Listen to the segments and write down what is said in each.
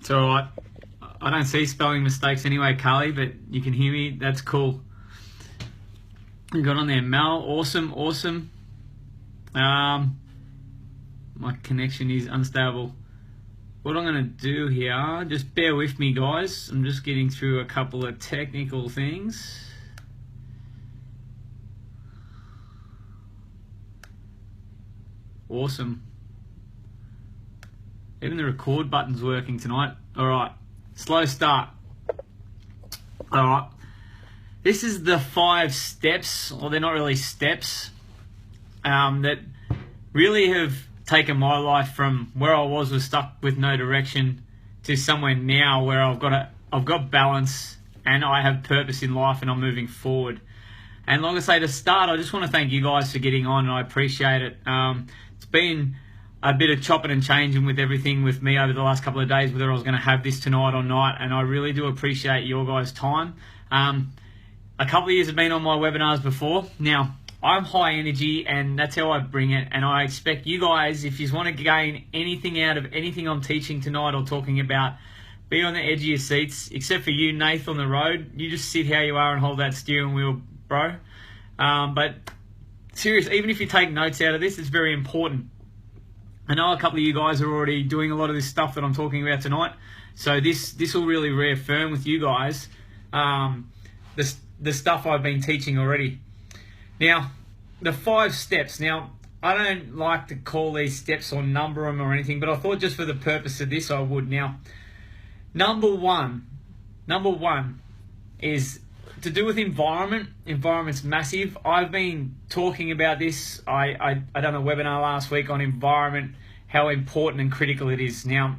It's all right. I don't see spelling mistakes anyway, Carly, but you can hear me. That's cool. You got on there, Mel. Awesome. My connection is unstable. What I'm going to do here, just bear with me, guys. I'm just getting through a couple of technical things. Awesome. Even the record button's working tonight. All right. Slow start. All right. This is the 5 steps, or they're not really steps, that really have taken my life from where I was stuck with no direction to somewhere now where I've got balance and I have purpose in life and I'm moving forward. And like I say, to start, I just want to thank you guys for getting on, and I appreciate it. It's been a bit of chopping and changing with everything with me over the last couple of days, whether I was going to have this tonight or not, and I really do appreciate your guys' time. A couple of years have been on my webinars before. Now, I'm high energy, and that's how I bring it, and I expect you guys, if you want to gain anything out of anything I'm teaching tonight or talking about, be on the edge of your seats, except for you, Nath, on the road. You just sit how you are and hold that steering wheel, bro. But serious, even if you take notes out of this, it's very important. I know a couple of you guys are already doing a lot of this stuff that I'm talking about tonight, so this will really reaffirm with you guys the stuff I've been teaching already. Now, the 5 steps. Now, I don't like to call these steps or number them or anything, but I thought just for the purpose of this I would. Now, number one is to do with environment. Environment's massive. I've been talking about this. I done a webinar last week on environment, how important and critical it is. Now,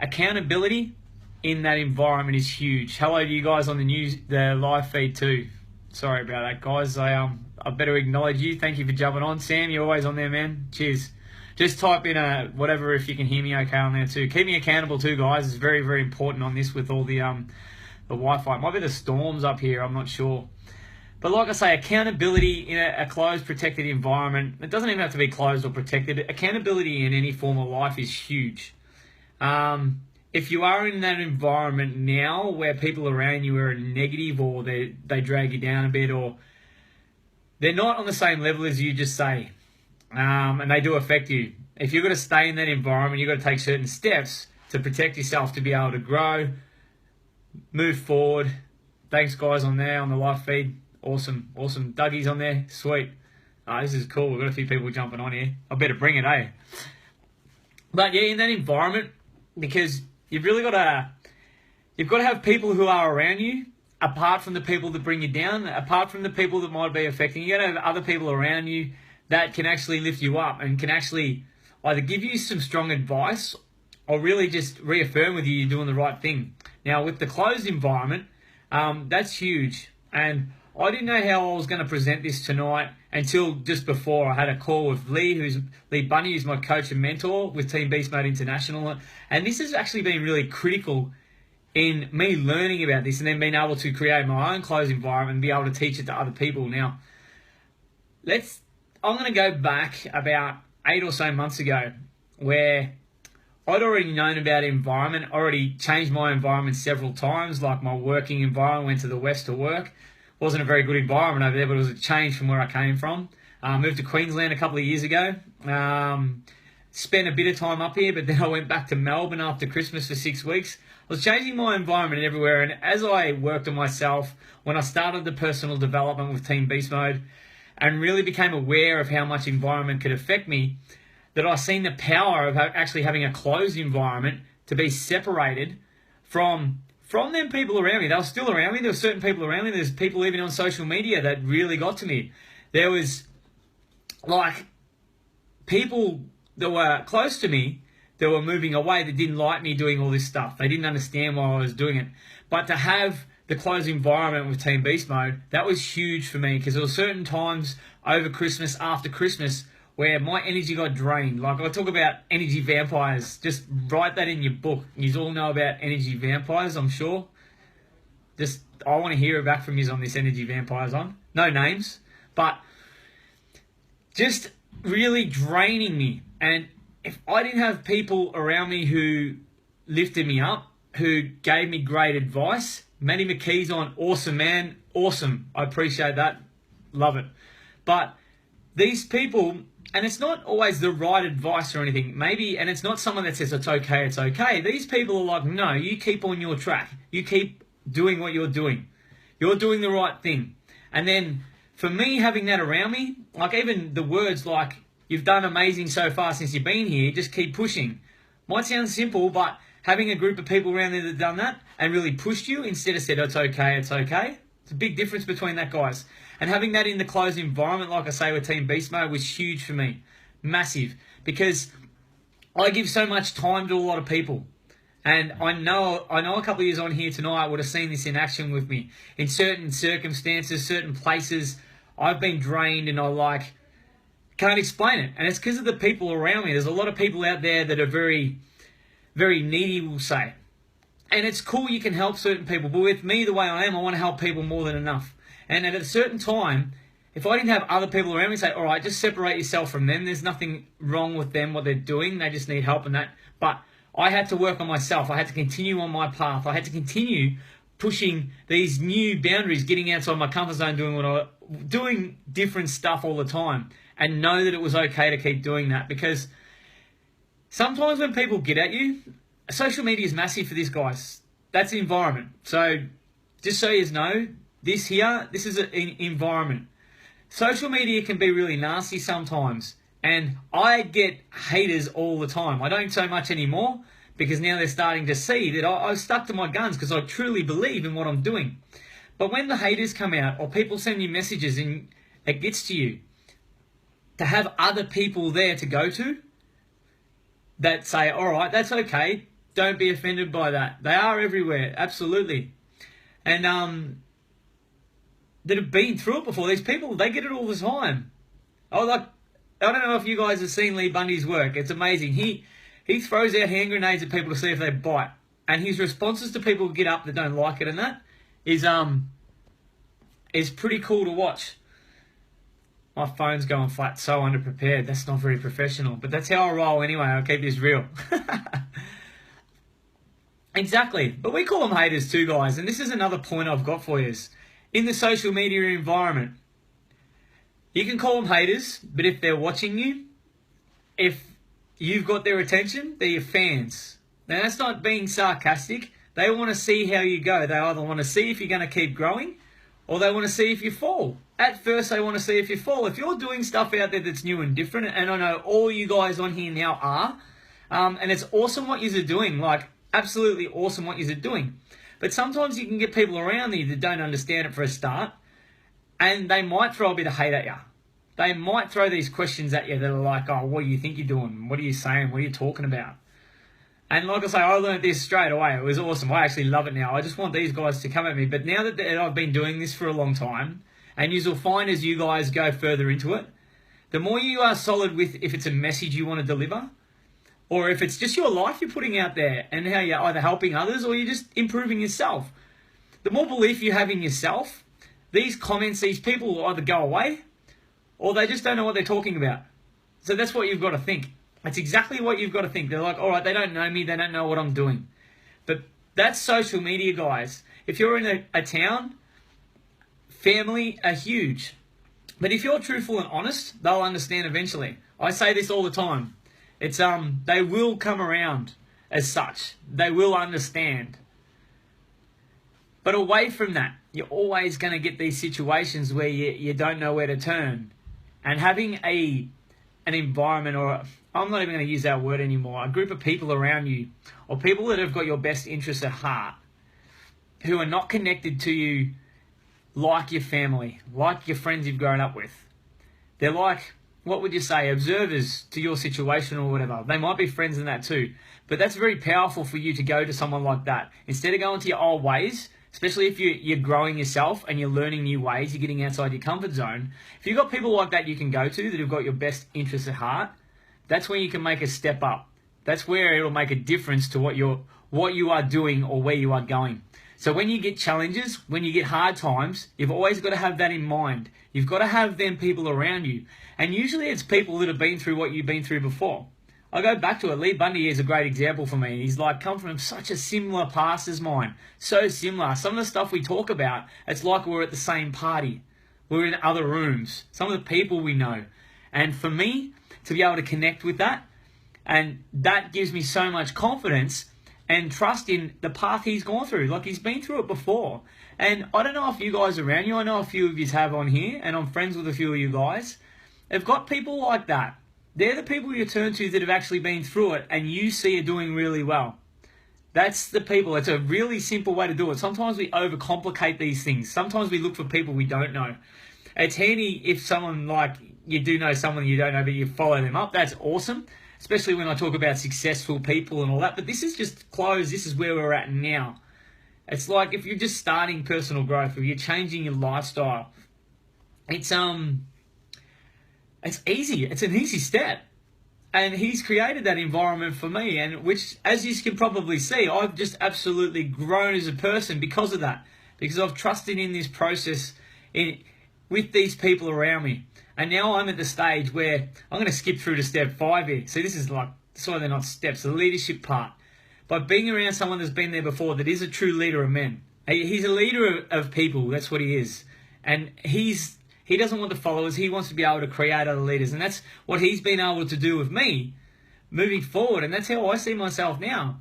accountability in that environment is huge. Hello to you guys on the live feed too. Sorry about that, guys. I better acknowledge you. Thank you for jumping on. Sam, you're always on there, man. Cheers. Just type in a whatever if you can hear me okay on there too. Keep me accountable too, guys. It's very, very important on this with all the Wi-Fi. It might be the storms up here, I'm not sure. But like I say, accountability in a closed, protected environment, it doesn't even have to be closed or protected. Accountability in any form of life is huge. If you are in that environment now where people around you are negative, or they drag you down a bit, or they're not on the same level as you, just say, and they do affect you. If you're going to stay in that environment, you've got to take certain steps to protect yourself to be able to grow, move forward. Thanks, guys, on there on the live feed. Awesome. Dougie's on there. Sweet. This is cool. We've got a few people jumping on here. I better bring it, eh? But yeah, in that environment, because you've got to have people who are around you, apart from the people that bring you down, apart from the people that might be affecting you. You got to have other people around you that can actually lift you up and can actually either give you some strong advice or really just reaffirm with you you're doing the right thing. Now, with the closed environment, that's huge. And I didn't know how I was going to present this tonight until just before I had a call with Lee Bunny, who's my coach and mentor with Team Beast Mode International. And this has actually been really critical in me learning about this and then being able to create my own closed environment and be able to teach it to other people. Now, I'm going to go back about 8 or so months ago where I'd already known about environment, already changed my environment several times, like my working environment, went to the west to work. Wasn't a very good environment over there, but it was a change from where I came from. Moved to Queensland a couple of years ago. Spent a bit of time up here, but then I went back to Melbourne after Christmas for 6 weeks. I was changing my environment everywhere, and as I worked on myself, when I started the personal development with Team Beast Mode and really became aware of how much environment could affect me, that I seen the power of actually having a closed environment to be separated from them people around me. They were still around me. There were certain people around me. There's people even on social media that really got to me. There was like people that were close to me that were moving away that didn't like me doing all this stuff. They didn't understand why I was doing it. But to have the closed environment with Team Beast Mode, that was huge for me, because there were certain times over Christmas, after Christmas, where my energy got drained. Like, I talk about energy vampires. Just write that in your book. You all know about energy vampires, I'm sure. I want to hear back from you on this energy vampires on. No names. But just really draining me. And if I didn't have people around me who lifted me up, who gave me great advice. Matty McKee's on, awesome man, awesome. I appreciate that, love it. But these people, and it's not always the right advice or anything, maybe, and it's not someone that says it's okay, it's okay. These people are like, no, you keep on your track. You keep doing what you're doing. You're doing the right thing. And then for me, having that around me, like even the words like, you've done amazing so far since you've been here, just keep pushing. Might sound simple, but having a group of people around there that have done that and really pushed you instead of said, it's okay, it's okay. It's a big difference between that, guys. And having that in the closed environment, like I say with Team Beast Mode, was huge for me. Massive. Because I give so much time to a lot of people. And I know a couple of years on here tonight, I would have seen this in action with me. In certain circumstances, certain places, I've been drained and I can't explain it. And it's because of the people around me. There's a lot of people out there that are very, very needy, we'll say. And it's cool you can help certain people. But with me, the way I am, I want to help people more than enough. And at a certain time, if I didn't have other people around me say, all right, just separate yourself from them. There's nothing wrong with them, what they're doing. They just need help and that. But I had to work on myself. I had to continue on my path. I had to continue pushing these new boundaries, getting outside my comfort zone, doing different stuff all the time. And know that it was okay to keep doing that. Because sometimes when people get at you, social media is massive for this, guys. That's the environment. So just so you know, this is an environment. Social media can be really nasty sometimes. And I get haters all the time. I don't so much anymore because now they're starting to see that I've stuck to my guns because I truly believe in what I'm doing. But when the haters come out or people send you messages and it gets to you, to have other people there to go to that say, all right, that's okay. Don't be offended by that. They are everywhere, absolutely. And that have been through it before. These people, they get it all the time. I don't know if you guys have seen Lee Bundy's work. It's amazing. He throws out hand grenades at people to see if they bite. And his responses to people who get up that don't like it and that is pretty cool to watch. My phone's going flat, so underprepared. That's not very professional. But that's how I roll anyway. I'll keep this real. Exactly. But we call them haters too, guys. And this is another point I've got for you. In the social media environment, you can call them haters, but if they're watching you, if you've got their attention, they're your fans. Now, that's not being sarcastic. They want to see how you go. They either want to see if you're going to keep growing or they want to see if you fall. At first, they want to see if you fall. If you're doing stuff out there that's new and different, and I know all you guys on here now are, and it's awesome what you're doing, like absolutely awesome what you're doing. But sometimes you can get people around you that don't understand it for a start, and they might throw a bit of hate at you. They might throw these questions at you that are like, oh, what do you think you're doing? What are you saying? What are you talking about? And like I say, I learned this straight away. It was awesome. I actually love it now. I just want these guys to come at me. But now that I've been doing this for a long time, and you'll find as you guys go further into it, the more you are solid with if it's a message you want to deliver, or if it's just your life you're putting out there and how you're either helping others or you're just improving yourself. The more belief you have in yourself, these comments, these people will either go away or they just don't know what they're talking about. So that's what you've got to think. That's exactly what you've got to think. They're like, all right, they don't know me. They don't know what I'm doing. But that's social media, guys. If you're in a town, family are huge. But if you're truthful and honest, they'll understand eventually. I say this all the time. It's they will come around as such. They will understand. But away from that, you're always going to get these situations where you don't know where to turn. And having an environment, or I'm not even going to use that word anymore, a group of people around you, or people that have got your best interests at heart, who are not connected to you like your family, like your friends you've grown up with. They're like, what would you say, observers to your situation or whatever. They might be friends in that too. But that's very powerful for you to go to someone like that. Instead of going to your old ways, especially if you're growing yourself and you're learning new ways, you're getting outside your comfort zone. If you've got people like that you can go to that have got your best interests at heart, that's when you can make a step up. That's where it'll make a difference to what you are doing or where you are going. So when you get challenges, when you get hard times, you've always got to have that in mind. You've got to have them people around you. And usually it's people that have been through what you've been through before. I go back to it. Lee Bundy is a great example for me. He's like come from such a similar past as mine. So similar. Some of the stuff we talk about, it's like we're at the same party. We're in other rooms. Some of the people we know. And for me, to be able to connect with that, and that gives me so much confidence and trust in the path he's gone through. Like, he's been through it before. And I don't know if you guys around you, I know a few of you have on here, and I'm friends with a few of you guys, have got people like that. They're the people you turn to that have actually been through it and you see are doing really well. That's the people. It's a really simple way to do it. Sometimes we overcomplicate these things. Sometimes we look for people we don't know. It's handy if someone, like, you do know someone you don't know, but you follow them up. That's awesome, especially when I talk about successful people and all that. But this is just closed. This is where we're at now. It's like if you're just starting personal growth, if you're changing your lifestyle, it's easy. It's an easy step. And he's created that environment for me, and which, as you can probably see, I've just absolutely grown as a person because of that. Because I've trusted in this process with these people around me. And now I'm at the stage where I'm going to skip through to step 5 here. So this is like, sorry, they're not steps, the leadership part. By being around someone that's been there before, that is a true leader of men. He's a leader of people, that's what he is. And he doesn't want the followers, he wants to be able to create other leaders. And that's what he's been able to do with me moving forward. And that's how I see myself now.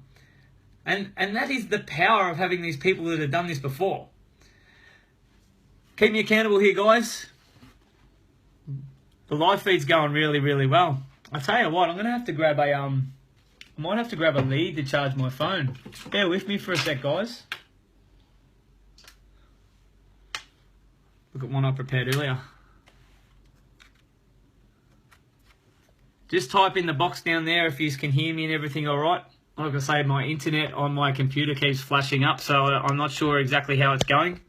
And that is the power of having these people that have done this before. Keep me accountable here, guys. The live feed's going really, really well. I tell you what, I'm gonna have to grab a I might have to grab a lead to charge my phone. Bear with me for a sec, guys. Look at one I prepared earlier. Just type in the box down there if you can hear me and everything all right. Like I say, my internet on my computer keeps flashing up, so I'm not sure exactly how it's going.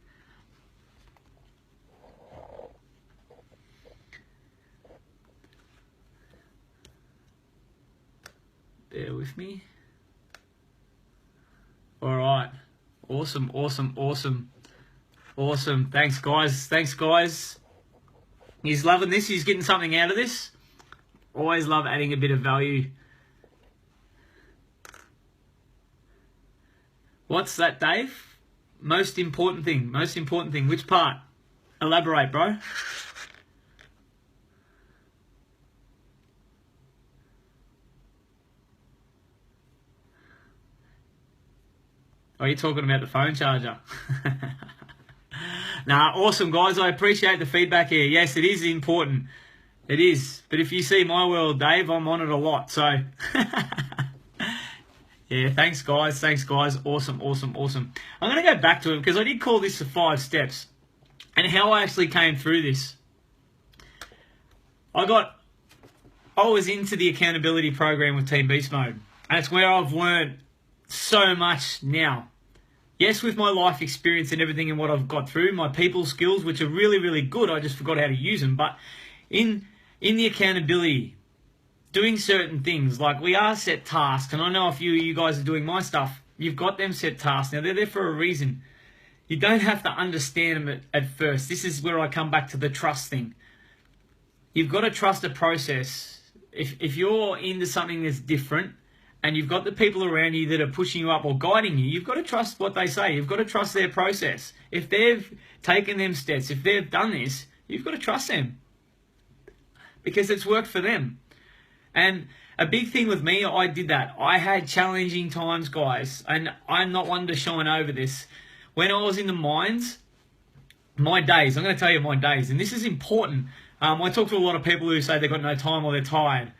Bear with me. All right. Awesome, awesome, awesome. Awesome. Thanks, guys. Thanks, guys. He's loving this. He's getting something out of this. Always love adding a bit of value. What's that, Dave? Most important thing. Most important thing. Which part? Elaborate, bro. Are you talking about the phone charger? Nah, awesome, guys. I appreciate the feedback here. Yes, it is important. It is. But if you see my world, Dave, I'm on it a lot. So, yeah, thanks, guys. Thanks, guys. Awesome, awesome, awesome. I'm going to go back to it because I did call this the 5 steps and how I actually came through this. I was into the accountability program with Team Beast Mode, and it's where I've learned so much now. Yes, with my life experience and everything and what I've got through, my people skills, which are really, really good, I just forgot how to use them. But in the accountability, doing certain things, like we are set tasks, and I know a few of you guys are doing my stuff, you've got them set tasks. Now, they're there for a reason. You don't have to understand them at first. This is where I come back to the trust thing. You've got to trust the process. If you're into something that's different, and you've got the people around you that are pushing you up or guiding you, you've got to trust what they say. You've got to trust their process. If they've taken them steps, if they've done this, you've got to trust them because it's worked for them. And a big thing with me, I did that. I had challenging times, guys, and I'm not one to shine over this. When I was in the mines, my days, I'm going to tell you my days, and this is important. I talk to a lot of people who say they've got no time or they're tired.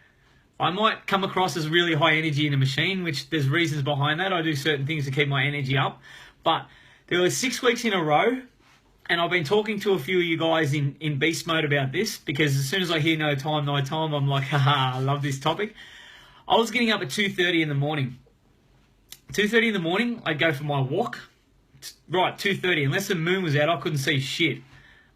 I might come across as really high energy in a machine, which there's reasons behind that. I do certain things to keep my energy up. But there were 6 weeks in a row, and I've been talking to a few of you guys in beast mode about this, because as soon as I hear no time, I'm like, haha, I love this topic. I was getting up at 2:30 in the morning. 2:30 in the morning, I'd go for my walk. Right, 2:30. Unless the moon was out, I couldn't see shit.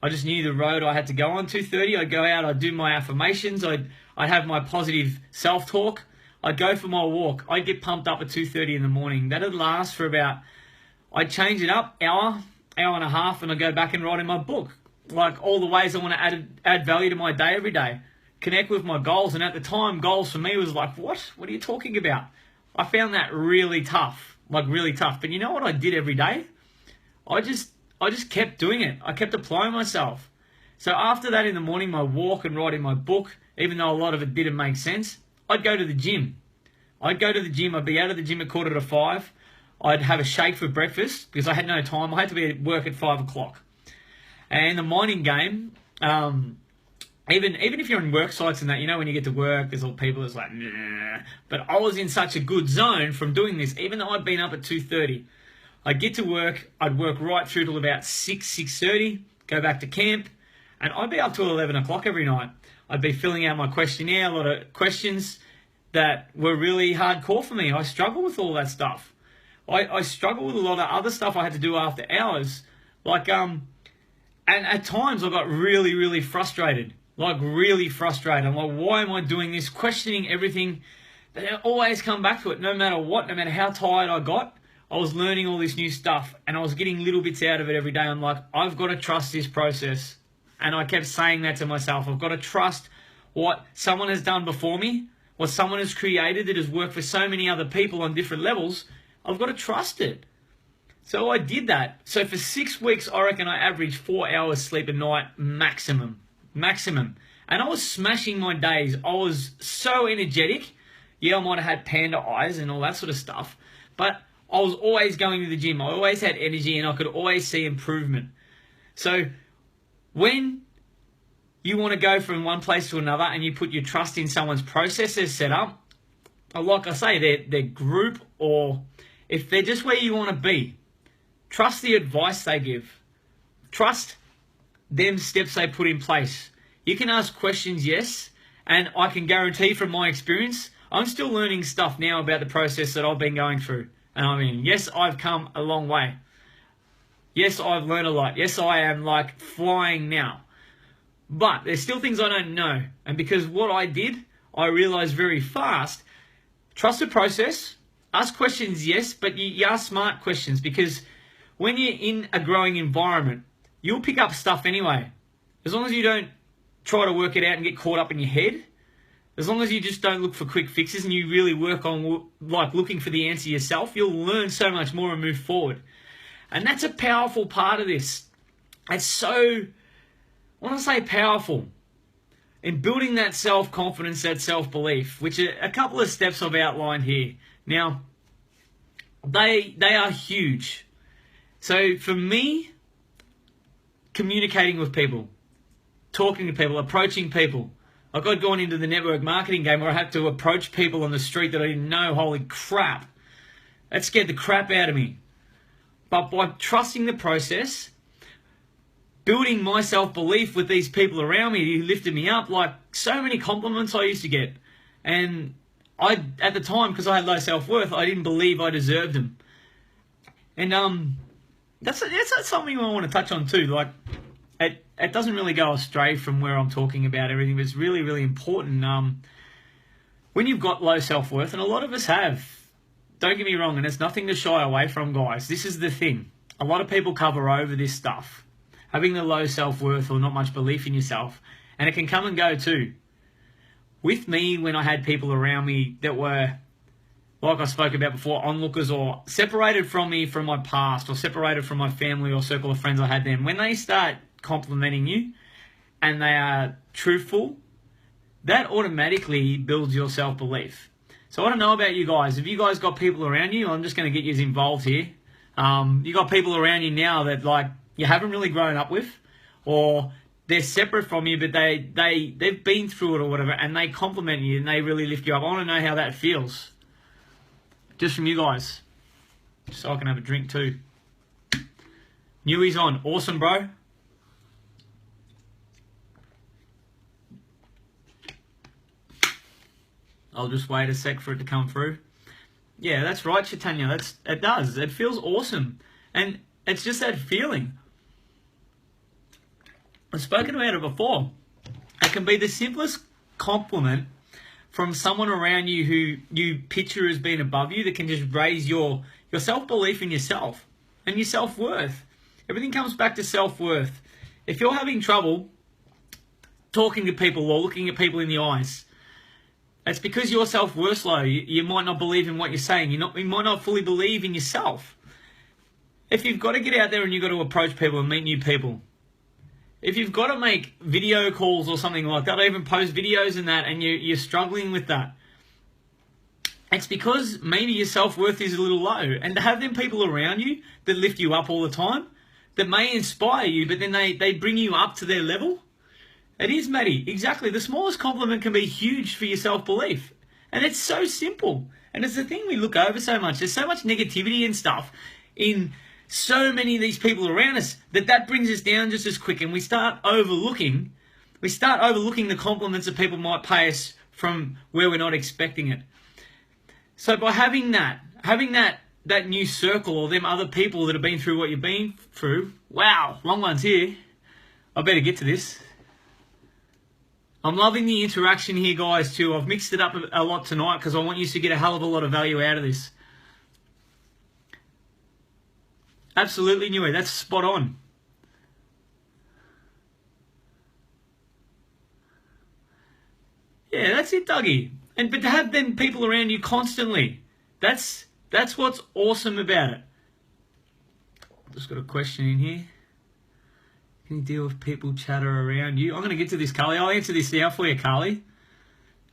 I just knew the road I had to go on. 2:30, I'd go out, I'd do my affirmations, I'd have my positive self-talk. I'd go for my walk. I'd get pumped up at 2:30 in the morning. That'd last for about, I'd change it up, hour and a half, and I'd go back and write in my book. Like all the ways I want to add value to my day every day. connect with my goals. And at the time, goals for me was like, what are you talking about? I found that really tough, like really tough. But you know what I did every day? I just kept doing it. I kept applying myself. So after that in the morning, my walk and writing my book, even though a lot of it didn't make sense, I'd go to the gym. I'd be out of the gym at 4:45. I'd have a shake for breakfast because I had no time. I had to be at work at 5 o'clock. And the mining game, even if you're in work sites and that, you know, when you get to work, there's all people that's like, nah. But I was in such a good zone from doing this, even though I'd been up at 2:30. I'd get to work, I'd work right through till about 6:30, go back to camp, and I'd be up till 11 o'clock every night. I'd be filling out my questionnaire, a lot of questions that were really hardcore for me. I struggle with all that stuff. I struggle with a lot of other stuff I had to do after hours. And at times I got really, really frustrated. I'm like, why am I doing this? Questioning everything. But I always come back to it, no matter what, no matter how tired I got. I was learning all this new stuff and I was getting little bits out of it every day. I'm like, I've got to trust this process. And I kept saying that to myself. I've got to trust what someone has done before me, what someone has created that has worked for so many other people on different levels. I've got to trust it. So I did that. So for 6 weeks, I reckon I averaged 4 hours sleep a night maximum. And I was smashing my days. I was so energetic. Yeah, I might have had panda eyes and all that sort of stuff. But I was always going to the gym. I always had energy and I could always see improvement. So when you want to go from one place to another and you put your trust in someone's processes set up, or like I say, their group, or if they're just where you want to be, trust the advice they give. Trust them steps they put in place. You can ask questions, yes, and I can guarantee from my experience, I'm still learning stuff now about the process that I've been going through. And I mean, yes, I've come a long way. Yes, I've learned a lot. Yes, I am like flying now. But there's still things I don't know. And because what I did, I realized very fast, trust the process, ask questions, yes, but you ask smart questions, because when you're in a growing environment, you'll pick up stuff anyway. As long as you don't try to work it out and get caught up in your head, as long as you just don't look for quick fixes and you really work on like looking for the answer yourself, you'll learn so much more and move forward. And that's a powerful part of this. It's so, when I say powerful, in building that self-confidence, that self-belief, which are a couple of steps I've outlined here. Now, they are huge. So for me, communicating with people, talking to people, approaching people. Like I'd gone into the network marketing game where I had to approach people on the street that I didn't know. Holy crap. That scared the crap out of me. But by trusting the process, building my self-belief with these people around me who lifted me up, like so many compliments I used to get. And I, at the time, because I had low self-worth, I didn't believe I deserved them. And that's something I want to touch on too. Like, it doesn't really go astray from where I'm talking about everything, but it's really, really important. When you've got low self-worth, and a lot of us have, don't get me wrong, and it's nothing to shy away from, guys. This is the thing. A lot of people cover over this stuff. Having the low self-worth or not much belief in yourself, and it can come and go too. With me, when I had people around me that were, like I spoke about before, onlookers or separated from me from my past or separated from my family or circle of friends I had then, when they start complimenting you and they are truthful, that automatically builds your self-belief. So I don't know about you guys. If you guys got people around you, I'm just going to get you involved here. You got people around you now that like you haven't really grown up with, or they're separate from you, but they've been through it or whatever, and they compliment you and they really lift you up. I want to know how that feels. Just from you guys. So I can have a drink too. Newey's on. Awesome, bro. I'll just wait a sec for it to come through. Yeah, that's right, Chaitanya. It does. It feels awesome. And it's just that feeling. I've spoken about it before. It can be the simplest compliment from someone around you who you picture as being above you that can just raise your self-belief in yourself and your self-worth. Everything comes back to self-worth. If you're having trouble talking to people or looking at people in the eyes. It's because your self-worth's low. You might not believe in what you're saying. You might not fully believe in yourself. If you've got to get out there and you've got to approach people and meet new people, if you've got to make video calls or something like that, or even post videos and that, and you're struggling with that, it's because maybe your self-worth is a little low. And to have them people around you that lift you up all the time, that may inspire you, but then they bring you up to their level. It is, Matty. Exactly. The smallest compliment can be huge for your self-belief. And it's so simple. And it's the thing we look over so much. There's so much negativity and stuff in so many of these people around us that brings us down just as quick. And we start overlooking the compliments that people might pay us from where we're not expecting it. So by having that new circle or them other people that have been through what you've been through, wow, long one's here. I better get to this. I'm loving the interaction here, guys, too. I've mixed it up a lot tonight because I want you to get a hell of a lot of value out of this. Absolutely, Newey. That's spot on. Yeah, that's it, Dougie. But to have them people around you constantly, that's what's awesome about it. Just got a question in here. Can you deal with people chatter around you? I'm going to get to this, Carly. I'll answer this now for you, Carly,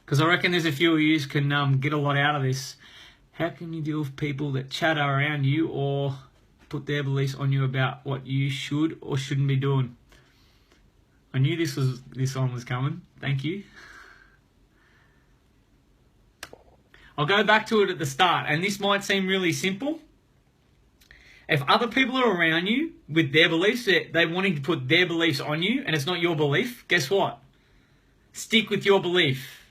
because I reckon there's a few of you can get a lot out of this. How can you deal with people that chatter around you or put their beliefs on you about what you should or shouldn't be doing? I knew this one was coming. Thank you. I'll go back to it at the start, and this might seem really simple. If other people are around you with their beliefs, they're wanting to put their beliefs on you, and it's not your belief, guess what? Stick with your belief.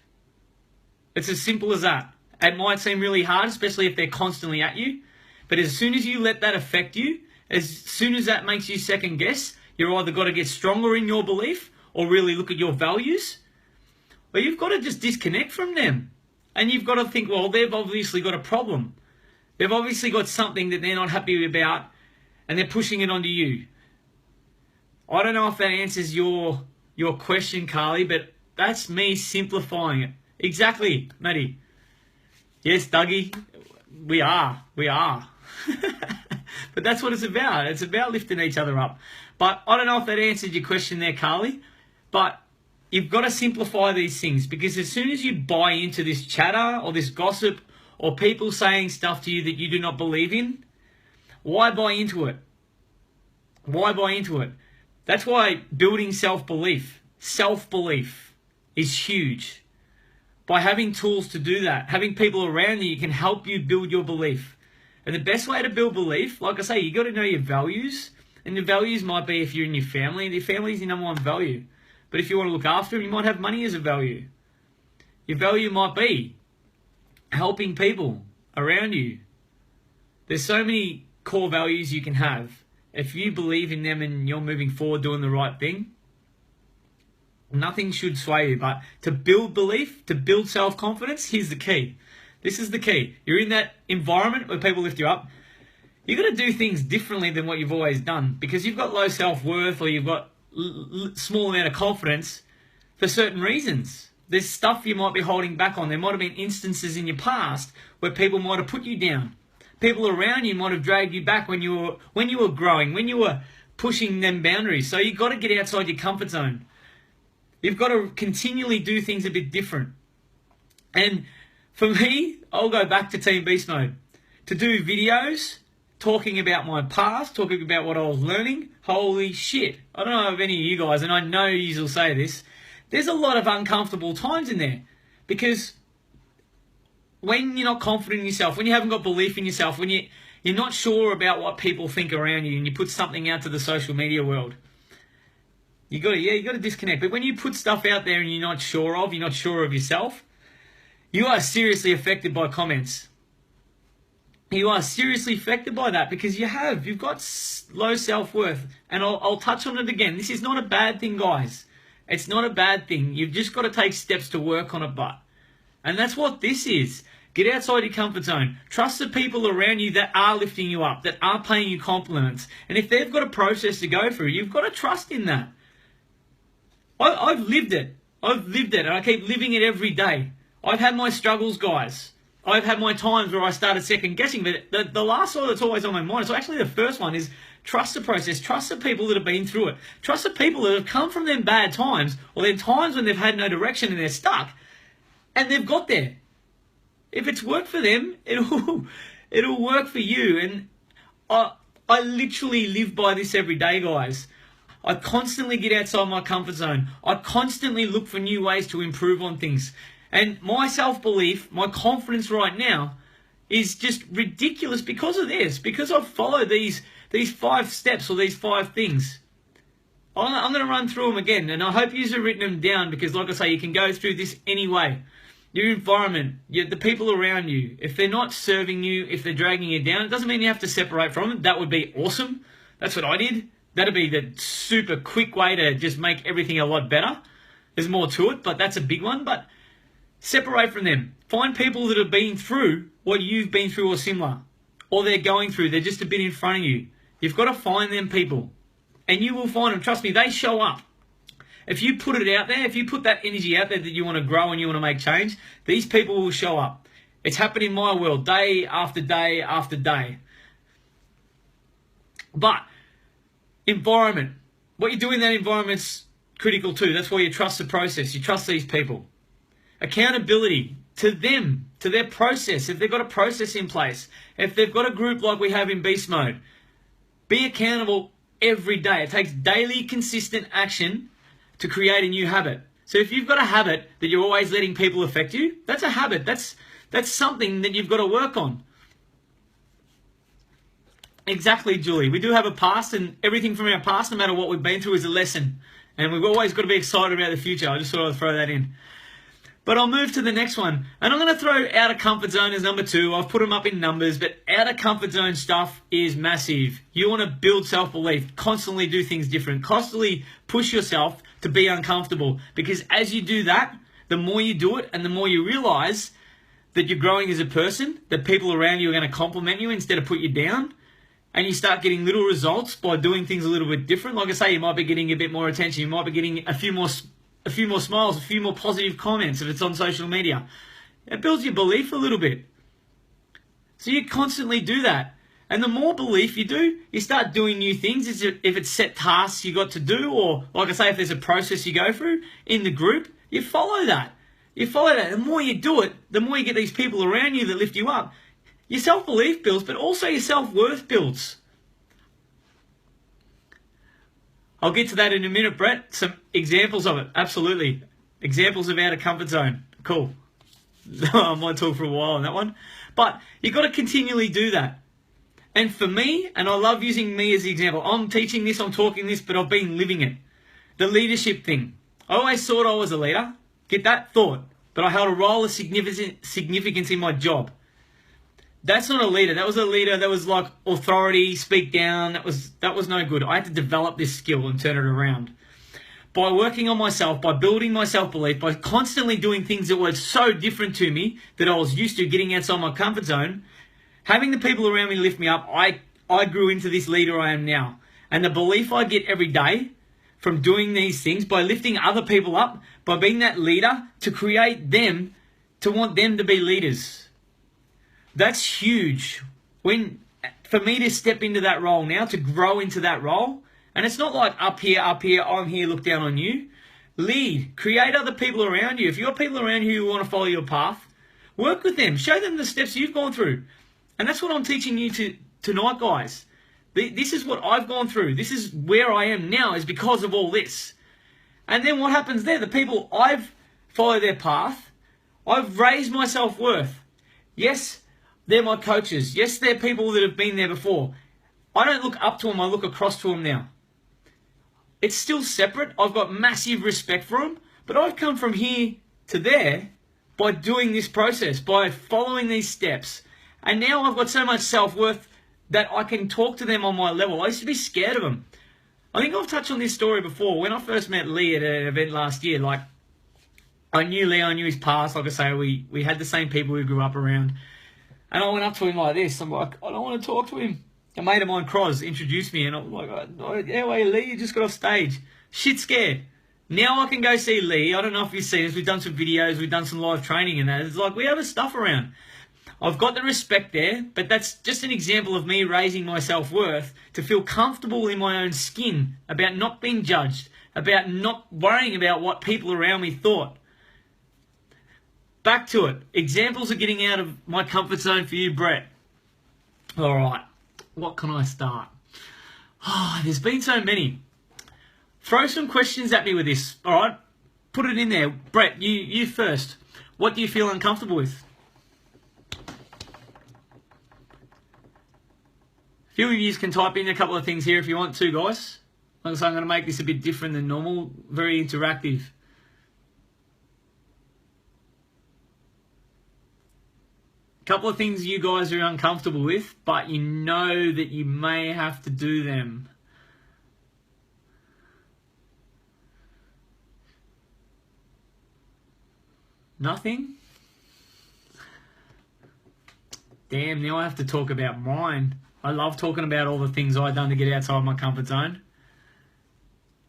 It's as simple as that. It might seem really hard, especially if they're constantly at you, but as soon as you let that affect you, as soon as that makes you second guess, you're either got to get stronger in your belief or really look at your values, or you've got to just disconnect from them. And you've got to think, well, they've obviously got a problem. They've obviously got something that they're not happy about, and they're pushing it onto you. I don't know if that answers your question, Carly, but that's me simplifying it. Exactly, Matty. Yes, Dougie, we are. But that's what it's about. It's about lifting each other up. But I don't know if that answered your question there, Carly, but you've got to simplify these things, because as soon as you buy into this chatter or this gossip or people saying stuff to you that you do not believe in, why buy into it? Why buy into it? That's why building self-belief is huge. By having tools to do that, having people around you can help you build your belief. And the best way to build belief, like I say, you got to know your values. And the values might be if you're in your family, your family is your number one value. But if you want to look after them, you might have money as a value. Your value might be helping people around you. There's so many core values you can have. If you believe in them and you're moving forward doing the right thing, nothing should sway you. But to build belief, to build self-confidence, here's the key. This is the key. You're in that environment where people lift you up. You've got to do things differently than what you've always done, because you've got low self-worth or you've got small amount of confidence for certain reasons. There's stuff you might be holding back on. There might have been instances in your past where people might have put you down. People around you might have dragged you back when you were growing, when you were pushing them boundaries. So you've got to get outside your comfort zone. You've got to continually do things a bit different. And for me, I'll go back to Team Beast Mode. To do videos, talking about my past, talking about what I was learning. Holy shit. I don't know if any of you guys, and I know you will say this, there's a lot of uncomfortable times in there, because when you're not confident in yourself, when you haven't got belief in yourself, when you're not sure about what people think around you, and you put something out to the social media world, you got to disconnect. But when you put stuff out there and you're not sure of yourself, you are seriously affected by comments. You are seriously affected by that, because you've got low self-worth. And I'll touch on it again. This is not a bad thing, guys. It's not a bad thing. You've just got to take steps to work on it, and that's what this is. Get outside your comfort zone. Trust the people around you that are lifting you up, that are paying you compliments. And if they've got a process to go through, you've got to trust in that. I've lived it. I've lived it, and I keep living it every day. I've had my struggles, guys. I've had my times where I started second guessing, but the last one that's always on my mind, so actually the first one is trust the process, trust the people that have been through it, trust the people that have come from them bad times, or their times when they've had no direction and they're stuck, and they've got there. If it's worked for them, it'll work for you. And I literally live by this every day, guys. I constantly get outside my comfort zone. I constantly look for new ways to improve on things. And my self-belief, my confidence right now is just ridiculous because of this. Because I've followed these 5 steps or these 5 things. I'm going to run through them again. And I hope you've written them down because, like I say, you can go through this anyway. Your environment, the people around you, if they're not serving you, if they're dragging you down, it doesn't mean you have to separate from them. That would be awesome. That's what I did. That'd be the super quick way to just make everything a lot better. There's more to it, but that's a big one. But separate from them. Find people that have been through what you've been through or similar. Or they're going through. They're just a bit in front of you. You've got to find them people. And you will find them. Trust me, they show up. If you put it out there, if you put that energy out there that you want to grow and you want to make change, these people will show up. It's happened in my world day after day after day. But environment. What you do in that environment's critical too. That's why you trust the process. You trust these people. Accountability to them, to their process. If they've got a process in place, if they've got a group like we have in Beast Mode, be accountable every day. It takes daily consistent action to create a new habit. So if you've got a habit that you're always letting people affect you, that's a habit. That's something that you've got to work on. Exactly, Julie. We do have a past, and everything from our past, no matter what we've been through, is a lesson. And we've always got to be excited about the future. I just thought I'd throw that in. But I'll move to the next one. And I'm going to throw out of comfort zone as number 2. I've put them up in numbers, but out of comfort zone stuff is massive. You want to build self-belief, constantly do things different, constantly push yourself to be uncomfortable. Because as you do that, the more you do it and the more you realize that you're growing as a person, that people around you are going to compliment you instead of put you down. And you start getting little results by doing things a little bit different. Like I say, you might be getting a bit more attention. You might be getting a few more smiles, a few more positive comments if it's on social media. It builds your belief a little bit. So you constantly do that. And the more belief you do, you start doing new things. If it's set tasks you got to do, or like I say, if there's a process you go through in the group, you follow that. You follow that. The more you do it, the more you get these people around you that lift you up. Your self-belief builds, but also your self-worth builds. I'll get to that in a minute, Brett. Some examples of it. Absolutely. Examples of out of comfort zone. Cool. I might talk for a while on that one. But you've got to continually do that. And for me, and I love using me as the example, I'm teaching this, I'm talking this, but I've been living it. The leadership thing. I always thought I was a leader. Get that? Thought. But I held a role of significance in my job. That's not a leader. That was a leader that was like authority, speak down. That was no good. I had to develop this skill and turn it around. By working on myself, by building my self-belief, by constantly doing things that were so different to me that I was used to, getting outside my comfort zone, having the people around me lift me up, I grew into this leader I am now. And the belief I get every day from doing these things, by lifting other people up, by being that leader, to create them, to want them to be leaders. That's huge. For me to step into that role now, to grow into that role, and it's not like up here, I'm here, look down on you. Lead. Create other people around you. If you've got people around you who want to follow your path, work with them. Show them the steps you've gone through. And that's what I'm teaching you tonight, guys. This is what I've gone through. This is where I am now, is because of all this. And then what happens there? The people I've followed their path, I've raised my self-worth. Yes, they're my coaches. Yes, they're people that have been there before. I don't look up to them, I look across to them now. It's still separate. I've got massive respect for them, but I've come from here to there by doing this process, by following these steps. And now I've got so much self-worth that I can talk to them on my level. I used to be scared of them. I think I've touched on this story before. When I first met Lee at an event last year, I knew Lee, I knew his past. Like I say, we had the same people we grew up around. And I went up to him like this. I'm like, I don't want to talk to him. A mate of mine, Croz, introduced me, and I'm like, yeah, wait, Lee, you just got off stage. Shit scared. Now I can go see Lee. I don't know if you've seen us. We've done some videos. We've done some live training and that. It's like we have a stuff around. I've got the respect there, but that's just an example of me raising my self-worth to feel comfortable in my own skin, about not being judged, about not worrying about what people around me thought. Back to it. Examples of getting out of my comfort zone for you, Brett. All right. What can I start? Oh, there's been so many. Throw some questions at me with this. All right. Put it in there. Brett, you first. What do you feel uncomfortable with? A few of you can type in a couple of things here if you want to, guys. Like I say, I'm going to make this a bit different than normal. Very interactive. Couple of things you guys are uncomfortable with, but you know that you may have to do them. Nothing? Damn, now I have to talk about mine. I love talking about all the things I've done to get outside my comfort zone.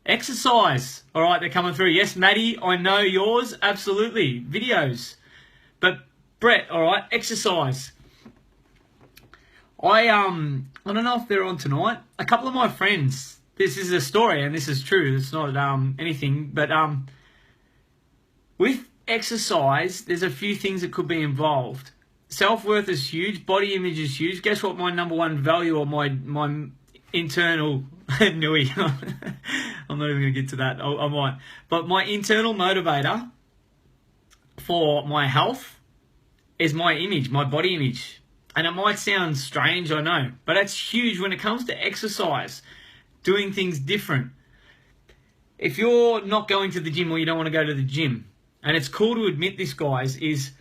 Exercise. All right, they're coming through. Yes, Maddie, I know yours. Absolutely. Videos. But Brett, all right, exercise. I don't know if they're on tonight. A couple of my friends, this is a story and this is true. It's not anything, but with exercise, there's a few things that could be involved. Self-worth is huge. Body image is huge. Guess what my number one value or my internal... Nui. I'm not even going to get to that. I might. But my internal motivator for my health is my image, my body image. And it might sound strange, I know. But that's huge when it comes to exercise. Doing things different. If you're not going to the gym or you don't want to go to the gym, and it's cool to admit this, guys, is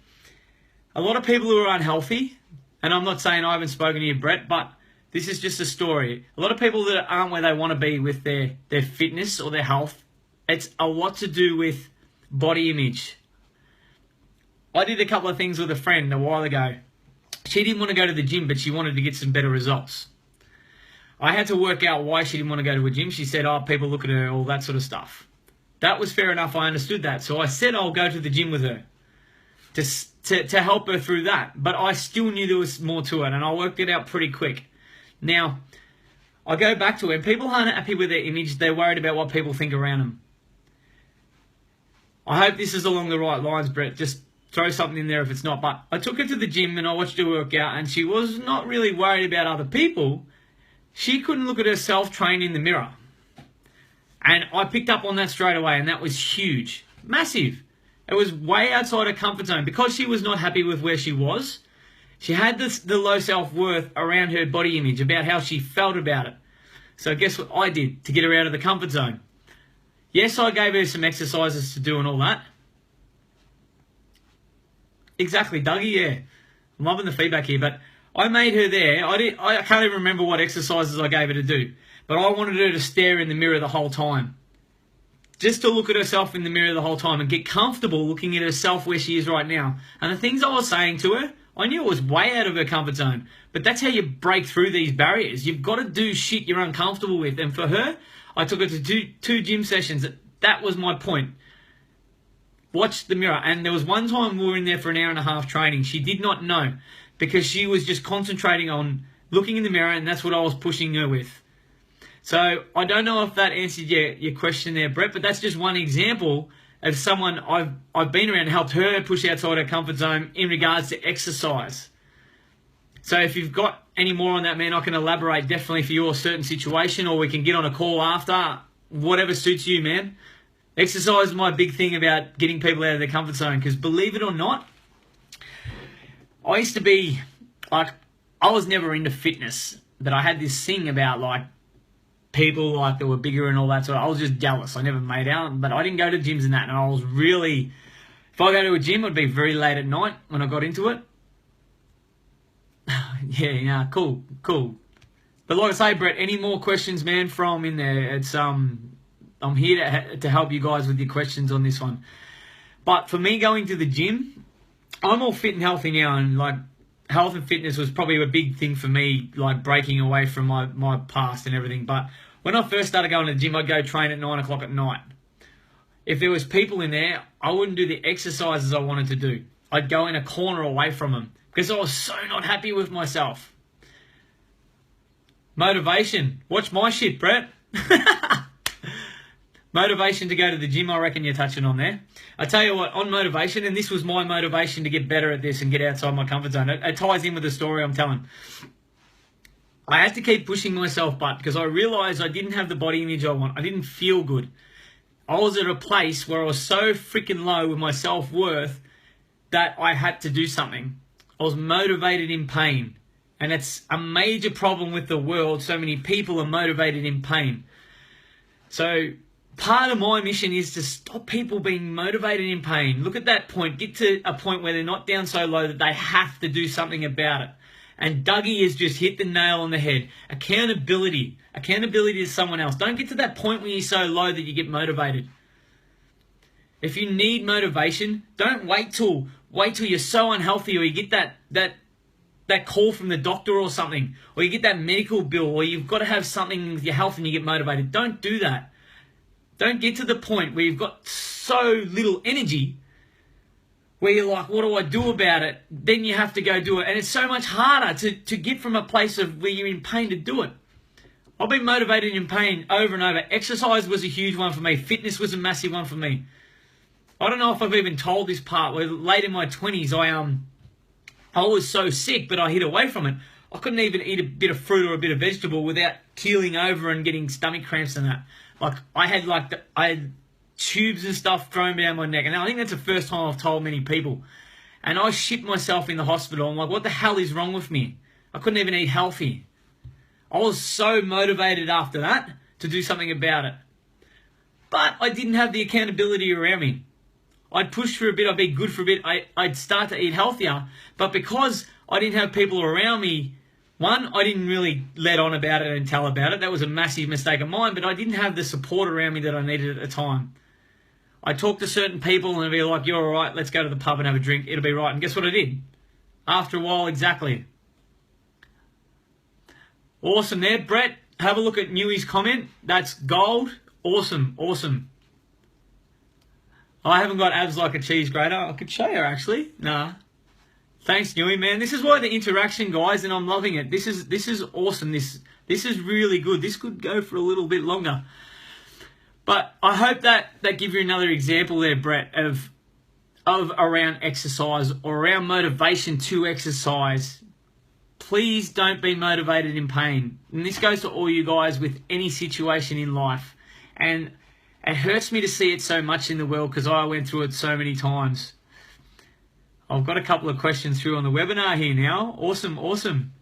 a lot of people who are unhealthy, and I'm not saying I haven't spoken to you, Brett, but this is just a story. A lot of people that aren't where they want to be with their fitness or their health, it's a lot to do with body image. I did a couple of things with a friend a while ago. She didn't want to go to the gym, but she wanted to get some better results. I had to work out why she didn't want to go to a gym. She said, oh, people look at her, all that sort of stuff. That was fair enough. I understood that. So I said I'll go to the gym with her to help her through that. But I still knew there was more to it, and I worked it out pretty quick. Now, I go back to when people aren't happy with their image, they're worried about what people think around them. I hope this is along the right lines, Brett. Just throw something in there if it's not. But I took her to the gym and I watched her work out, and she was not really worried about other people. She couldn't look at herself trained in the mirror. And I picked up on that straight away, and that was huge. Massive. It was way outside her comfort zone. Because she was not happy with where she was, she had the low self-worth around her body image, about how she felt about it. So guess what I did to get her out of the comfort zone? Yes, I gave her some exercises to do and all that. Exactly, Dougie, yeah. I'm loving the feedback here, but I made her there. I can't even remember what exercises I gave her to do, but I wanted her to stare in the mirror the whole time. Just to look at herself in the mirror the whole time and get comfortable looking at herself where she is right now. And the things I was saying to her, I knew it was way out of her comfort zone, but that's how you break through these barriers. You've got to do shit you're uncomfortable with. And for her, I took her to two gym sessions. That was my point. Watch the mirror. And there was one time we were in there for an hour and a half training. She did not know because she was just concentrating on looking in the mirror, and that's what I was pushing her with. So I don't know if that answered your question there, Brett, but that's just one example of someone I've been around and helped her push outside her comfort zone in regards to exercise. So if you've got any more on that, man, I can elaborate definitely for your certain situation, or we can get on a call after, whatever suits you, man. Exercise is my big thing about getting people out of their comfort zone, because believe it or not, I used to be, like, I was never into fitness, but I had this thing about, like, people like that were bigger and all that sort of. I was just jealous. I never made out, but I didn't go to gyms and that, and I was really, if I go to a gym, it'd be very late at night when I got into it. Yeah, cool. But like I say, Brett, any more questions, man, from in there? It's I'm here to help you guys with your questions on this one. But for me going to the gym, I'm all fit and healthy now, and like health and fitness was probably a big thing for me, like breaking away from my past and everything. But when I first started going to the gym, I'd go train at 9 o'clock at night. If there was people in there, I wouldn't do the exercises I wanted to do. I'd go in a corner away from them because I was so not happy with myself. Motivation. Watch my shit, Brett. Motivation to go to the gym, I reckon you're touching on there. I tell you what, on motivation, and this was my motivation to get better at this and get outside my comfort zone. It ties in with the story I'm telling. I had to keep pushing myself but because I realised I didn't have the body image I want. I didn't feel good. I was at a place where I was so freaking low with my self-worth that I had to do something. I was motivated in pain. And it's a major problem with the world. So many people are motivated in pain. So part of my mission is to stop people being motivated in pain. Look at that point. Get to a point where they're not down so low that they have to do something about it. And Dougie has just hit the nail on the head. Accountability. Accountability to someone else. Don't get to that point where you're so low that you get motivated. If you need motivation, don't wait till you're so unhealthy or you get that call from the doctor or something, or you get that medical bill, or you've got to have something with your health and you get motivated. Don't do that. Don't get to the point where you've got so little energy where you're like, what do I do about it? Then you have to go do it. And it's so much harder to get from a place of where you're in pain to do it. I've been motivated in pain over and over. Exercise was a huge one for me. Fitness was a massive one for me. I don't know if I've even told this part where late in my 20s, I was so sick, but I hid away from it. I couldn't even eat a bit of fruit or a bit of vegetable without keeling over and getting stomach cramps and that. Like I had tubes and stuff thrown down my neck, and I think that's the first time I've told many people. And I shit myself in the hospital. I'm like, what the hell is wrong with me? I couldn't even eat healthy. I was so motivated after that to do something about it. But I didn't have the accountability around me. I'd push for a bit, I'd be good for a bit, I'd start to eat healthier. But because I didn't have people around me, one, I didn't really let on about it and tell about it. That was a massive mistake of mine, but I didn't have the support around me that I needed at the time. I talked to certain people and they'd be like, you're all right, let's go to the pub and have a drink, it'll be right. And guess what I did? After a while, exactly. Awesome there, Brett. Have a look at Newey's comment. That's gold. Awesome, awesome. I haven't got abs like a cheese grater. I could show you, actually. Nah. Thanks, Newey, man. This is why the interaction, guys, and I'm loving it. This is awesome. This is really good. This could go for a little bit longer. But I hope that give you another example there, Brett, of around exercise or around motivation to exercise. Please don't be motivated in pain. And this goes to all you guys with any situation in life. And it hurts me to see it so much in the world because I went through it so many times. I've got a couple of questions through on the webinar here now. Awesome, awesome.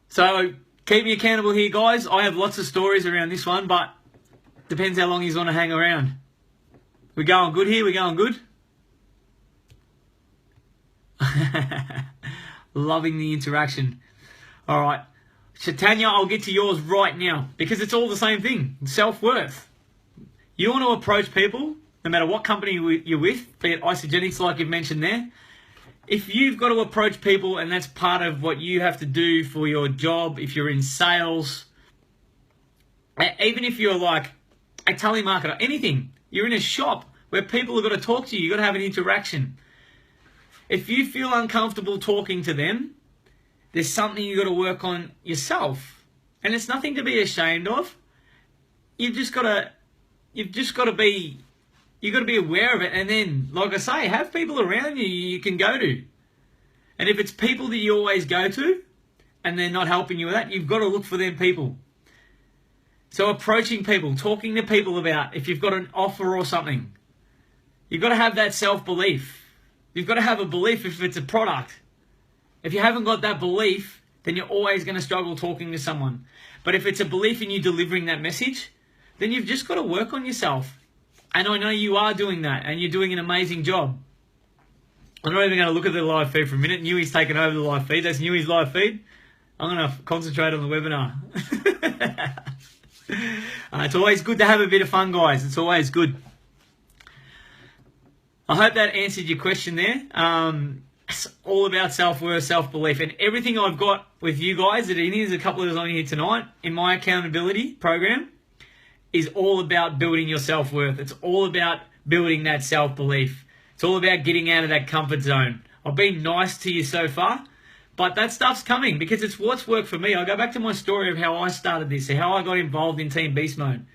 So keep me accountable here, guys. I have lots of stories around this one, but depends how long you want to hang around. We're going good here? We're going good? Loving the interaction. All right. Chaitanya, I'll get to yours right now because it's all the same thing. Self-worth. You want to approach people, no matter what company you're with, be it Isogenics like you've mentioned there. If you've got to approach people and that's part of what you have to do for your job, if you're in sales, even if you're like a telemarketer, anything, you're in a shop where people have got to talk to you, you've got to have an interaction. If you feel uncomfortable talking to them, there's something you've got to work on yourself. And it's nothing to be ashamed of. You've got to be aware of it. And then, like I say, have people around you can go to. And if it's people that you always go to and they're not helping you with that, you've got to look for them people. So approaching people, talking to people about if you've got an offer or something, you've got to have that self-belief. You've got to have a belief if it's a product. If you haven't got that belief, then you're always going to struggle talking to someone. But if it's a belief in you delivering that message, then you've just got to work on yourself. And I know you are doing that, and you're doing an amazing job. I'm not even going to look at the live feed for a minute. Newey's taken over the live feed. That's Newey's live feed. I'm going to concentrate on the webinar. It's always good to have a bit of fun, guys. It's always good. I hope that answered your question there. It's all about self-worth, self-belief. And everything I've got with you guys, there's a couple of us on here tonight, in my accountability program, is all about building your self-worth. It's all about building that self-belief. It's all about getting out of that comfort zone. I've been nice to you so far, but that stuff's coming because it's what's worked for me. I go back to my story of how I started this, how I got involved in Team Beast Mode.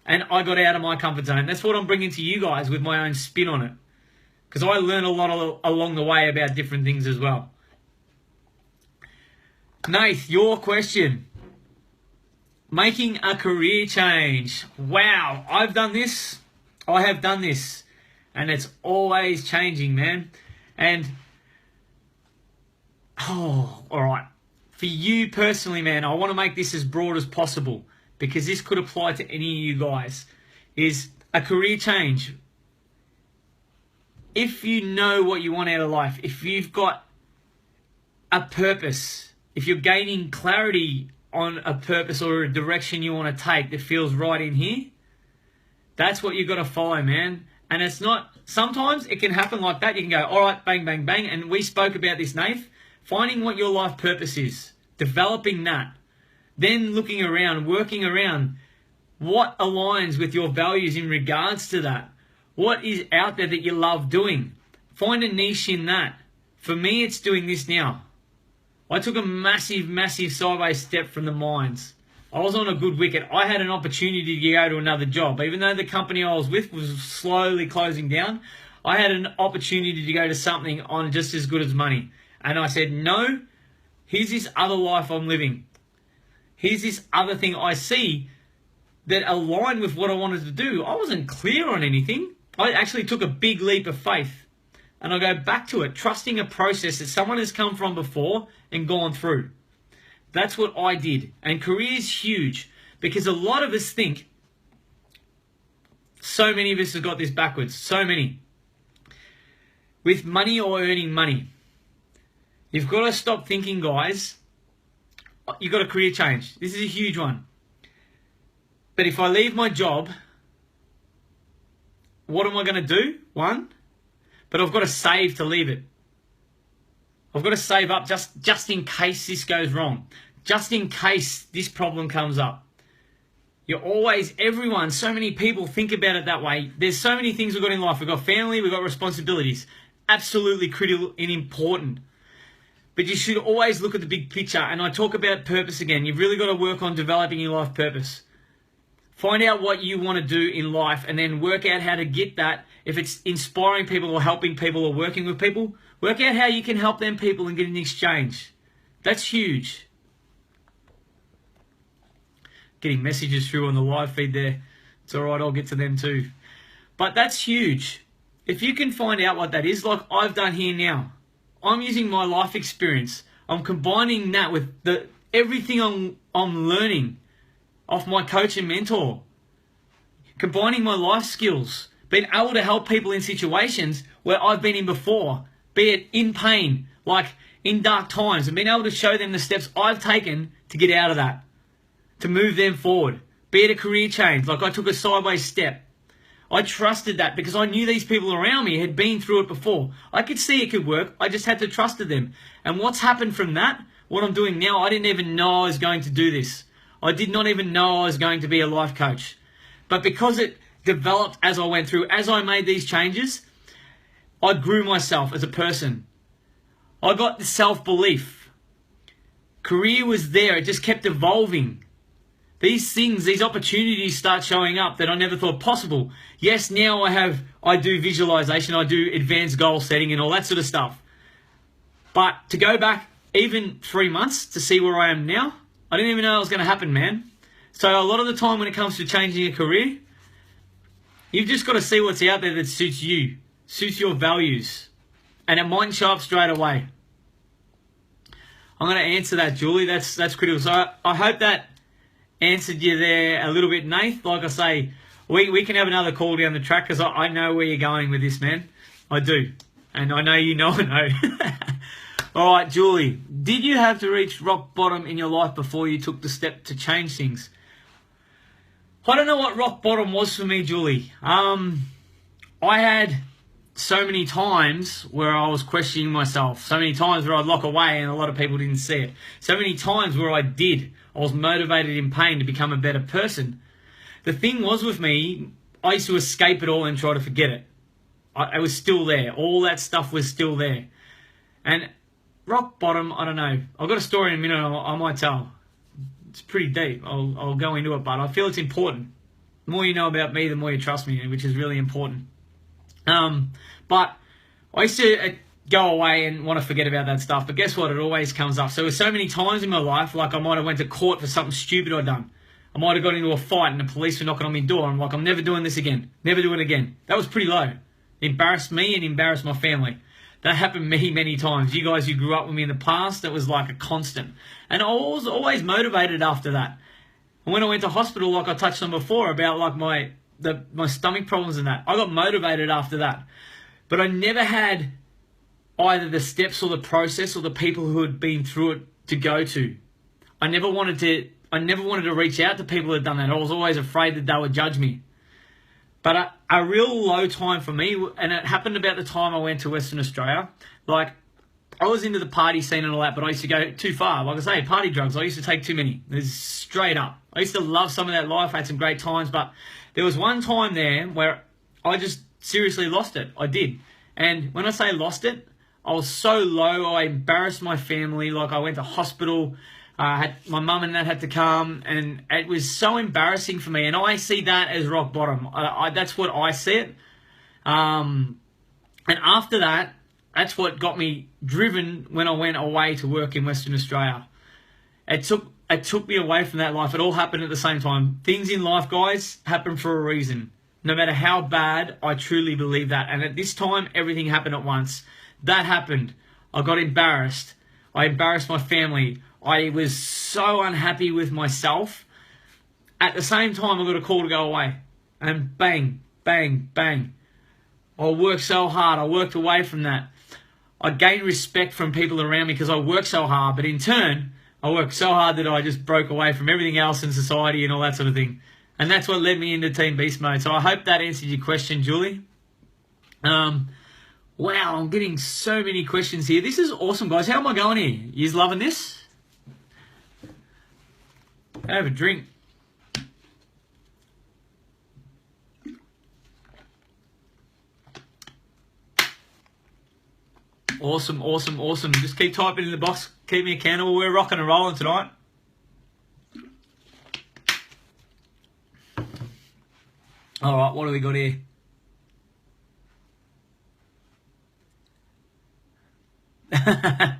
And I got out of my comfort zone. That's what I'm bringing to you guys with my own spin on it. Because I learned a lot along the way about different things as well. Nath, your question. Making a career change. Wow, I've done this. I have done this. And it's always changing, man. And, all right. For you personally, man, I want to make this as broad as possible because this could apply to any of you guys. Is a career change. If you know what you want out of life, if you've got a purpose, if you're gaining clarity on a purpose or a direction you want to take that feels right in here, that's what you've got to follow, man. And it's not, sometimes it can happen like that. You can go, all right, bang, bang, bang. And we spoke about this, Nath. Finding what your life purpose is, developing that, then looking around, working around what aligns with your values in regards to that. What is out there that you love doing? Find a niche in that. For me, it's doing this now. I took a massive, massive sideways step from the mines. I was on a good wicket. I had an opportunity to go to another job. Even though the company I was with was slowly closing down, I had an opportunity to go to something on just as good as money. And I said, no, here's this other life I'm living. Here's this other thing I see that aligned with what I wanted to do. I wasn't clear on anything. I actually took a big leap of faith. And I go back to it, trusting a process that someone has come from before and gone through. That's what I did. And career is huge because a lot of us think, so many of us have got this backwards, so many. With money or earning money. You've got to stop thinking, guys, you've got a career change. This is a huge one. But if I leave my job, what am I going to do? One, but I've got to save to leave it. I've got to save up just in case this goes wrong. Just in case this problem comes up. You're always, everyone, so many people think about it that way. There's so many things we've got in life. We've got family, we've got responsibilities. Absolutely critical and important. But you should always look at the big picture. And I talk about purpose again. You've really got to work on developing your life purpose. Find out what you want to do in life and then work out how to get that. If it's inspiring people or helping people or working with people, work out how you can help them people and get an exchange. That's huge. Getting messages through on the live feed there. It's all right, I'll get to them too. But that's huge. If you can find out what that is, like I've done here now. I'm using my life experience. I'm combining that with everything I'm learning off my coach and mentor. Combining my life skills. Being able to help people in situations where I've been in before. Be it in pain, like in dark times. And being able to show them the steps I've taken to get out of that. To move them forward. Be it a career change. Like I took a sideways step. I trusted that because I knew these people around me had been through it before. I could see it could work. I just had to trust them. And what's happened from that, what I'm doing now, I didn't even know I was going to do this. I did not even know I was going to be a life coach. But because it developed as I went through, as I made these changes, I grew myself as a person. I got the self-belief. Career was there. It just kept evolving. These things, these opportunities start showing up that I never thought possible. Yes, now I do visualization, I do advanced goal setting and all that sort of stuff. But to go back even 3 months to see where I am now, I didn't even know it was going to happen, man. So a lot of the time when it comes to changing a career, you've just got to see what's out there that suits you, suits your values. And it mightn't show up straight away. I'm going to answer that, Julie. That's critical. So I hope that answered you there a little bit, Nath. Like I say, we can have another call down the track because I know where you're going with this, man. I do. And I know you know I know. All right, Julie. Did you have to reach rock bottom in your life before you took the step to change things? I don't know what rock bottom was for me, Julie. I had so many times where I was questioning myself. So many times where I'd lock away and a lot of people didn't see it. So many times where I was motivated in pain to become a better person. the thing was with me, I used to escape it all and try to forget it. It was still there. All that stuff was still there. And rock bottom, I don't know. I've got a story in a minute I might tell. It's pretty deep. I'll go into it, but I feel it's important. The more you know about me, the more you trust me, which is really important. But I used to go away and want to forget about that stuff. But guess what? It always comes up. So there's so many times in my life, like I might have went to court for something stupid I'd done. I might have got into a fight and the police were knocking on my door. I'm like, I'm never doing this again. Never doing it again. That was pretty low. It embarrassed me and embarrassed my family. That happened many times. You guys who grew up with me in the past, that was like a constant. And I was always motivated after that. And when I went to hospital, like I touched on before, about like my stomach problems and that, I got motivated after that. But I never had either the steps or the process or the people who had been through it to go to. I never wanted to reach out to people who had done that. I was always afraid that they would judge me. But a real low time for me, and it happened about the time I went to Western Australia. Like, I was into the party scene and all that, but I used to go too far. Like I say, party drugs, I used to take too many. It's straight up. I used to love some of that life. I had some great times, but there was one time there where I just seriously lost it. I did. And when I say lost it, I was so low, I embarrassed my family. Like, I went to hospital. My mum and dad had to come, and it was so embarrassing for me. And I see that as rock bottom. That's what I see it. And after that, that's what got me driven when I went away to work in Western Australia. It took me away from that life. It all happened at the same time. Things in life, guys, happen for a reason. No matter how bad, I truly believe that. And at this time, everything happened at once. That happened. I got embarrassed. I embarrassed my family. I was so unhappy with myself. At the same time, I got a call to go away. And bang, bang, bang. I worked so hard. I worked away from that. I gained respect from people around me because I worked so hard. But in turn, I worked so hard that I just broke away from everything else in society and all that sort of thing. And that's what led me into Team Beast Mode. So I hope that answered your question, Julie. Wow, I'm getting so many questions here. This is awesome, guys. How am I going here? You loving this? Have a drink. Awesome. Just keep typing in the box. Keep me accountable. We're rocking and rolling tonight. All right, what do we got here?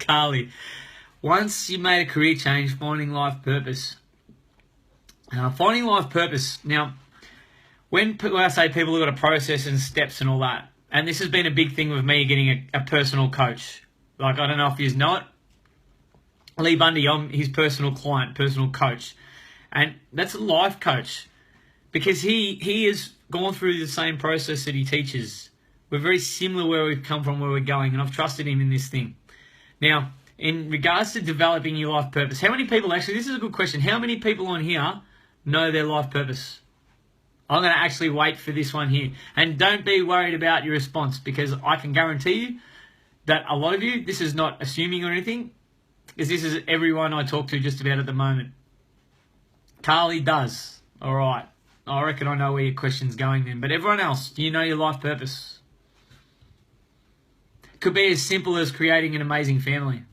Carly. Once you made a career change, finding life purpose. Finding life purpose. Now, when I say people have got a process and steps and all that, and this has been a big thing with me getting a personal coach. Like, I don't know if you know it. Lee Bundy, I'm his personal client, personal coach. And that's a life coach. Because he has gone through the same process that he teaches. We're very similar where we've come from, where we're going, and I've trusted him in this thing. Now, in regards to developing your life purpose, how many people, actually, this is a good question, how many people on here know their life purpose? I'm going to actually wait for this one here. And don't be worried about your response, because I can guarantee you that a lot of you, this is not assuming or anything, because this is everyone I talk to just about at the moment. Carly does. All right. I reckon I know where your question's going then. But everyone else, do you know your life purpose? Could be as simple as creating an amazing family.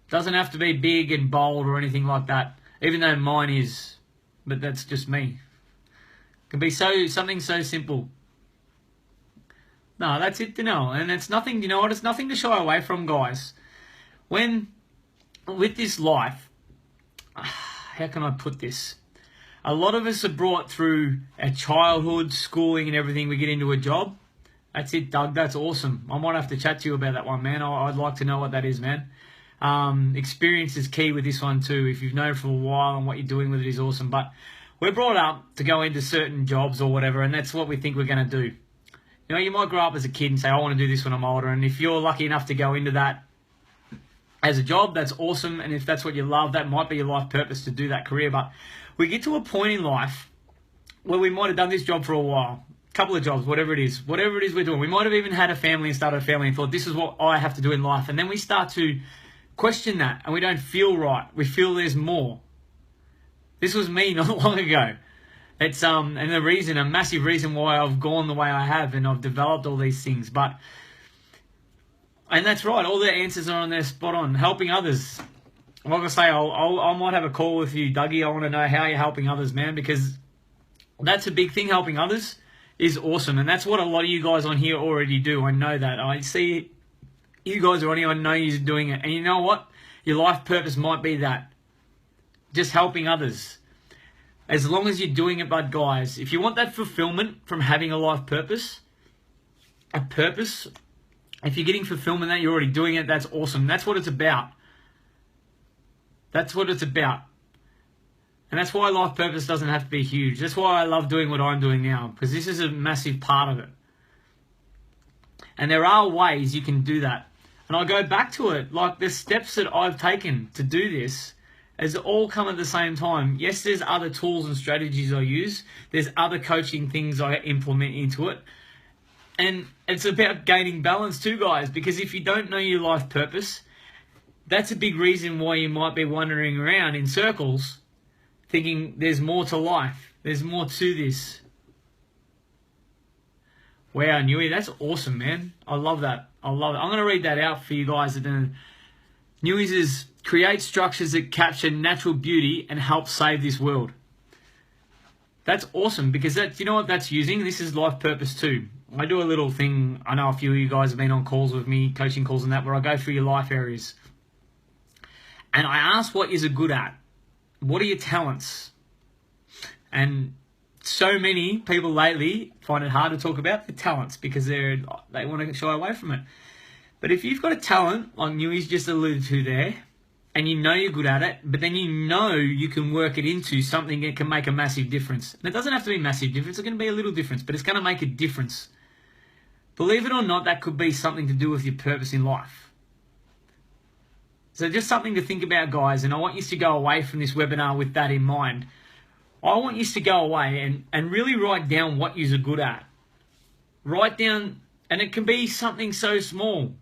Doesn't have to be big and bold or anything like that, even though mine is. But that's just me. It can be something so simple. No, that's it to know. And it's nothing, you know what? It's nothing to shy away from, guys. With this life, how can I put this? A lot of us are brought through our childhood, schooling and everything. We get into a job. That's it, Doug. That's awesome. I might have to chat to you about that one, man. I'd like to know what that is, man. Experience is key with this one too. If you've known for a while and what you're doing with it is awesome. But we're brought up to go into certain jobs or whatever, and that's what we think we're going to do. You know, you might grow up as a kid and say, I want to do this when I'm older. And if you're lucky enough to go into that as a job, that's awesome. And if that's what you love, that might be your life purpose to do that career. But we get to a point in life where we might have done this job for a while, a couple of jobs, whatever it is we're doing. We might have even had a family and started a family and thought, this is what I have to do in life. And then we start to question that and we don't feel right. We feel there's more. This was me not long ago. It's and a massive reason why I've gone the way I have and I've developed all these things. And that's right, all the answers are on there, spot on. Helping others. Like I say, I might have a call with you, Dougie. I want to know how you're helping others, man, because that's a big thing. Helping others is awesome, and that's what a lot of you guys on here already do. I know that. I see you guys are on here. I know you're doing it, and you know what? Your life purpose might be that, just helping others. As long as you're doing it, but guys, if you want that fulfillment from having a life purpose, if you're getting fulfillment that you're already doing it, that's awesome. That's what it's about. That's what it's about. And that's why life purpose doesn't have to be huge. That's why I love doing what I'm doing now, because this is a massive part of it. And there are ways you can do that. And I'll go back to it. Like the steps that I've taken to do this has all come at the same time. Yes, there's other tools and strategies I use. There's other coaching things I implement into it. And it's about gaining balance too, guys, because if you don't know your life purpose, that's a big reason why you might be wandering around in circles thinking there's more to life. There's more to this. Wow, Newey, that's awesome, man. I love that. I love it. I'm going to read that out for you guys. Newey's is create structures that capture natural beauty and help save this world. That's awesome, because you know what that's using? This is life purpose too. I do a little thing. I know a few of you guys have been on calls with me, coaching calls and that, where I go through your life areas. And I ask what you're good at. What are your talents? And so many people lately find it hard to talk about their talents because they want to shy away from it. But if you've got a talent, like Newey's just alluded to there, and you know you're good at it, but then you know you can work it into something that can make a massive difference. And it doesn't have to be a massive difference. It's going to be a little difference, but it's going to make a difference. Believe it or not, that could be something to do with your purpose in life. So just something to think about, guys, and I want you to go away from this webinar with that in mind. I want you to go away and really write down what you're good at. Write down, and it can be something so small.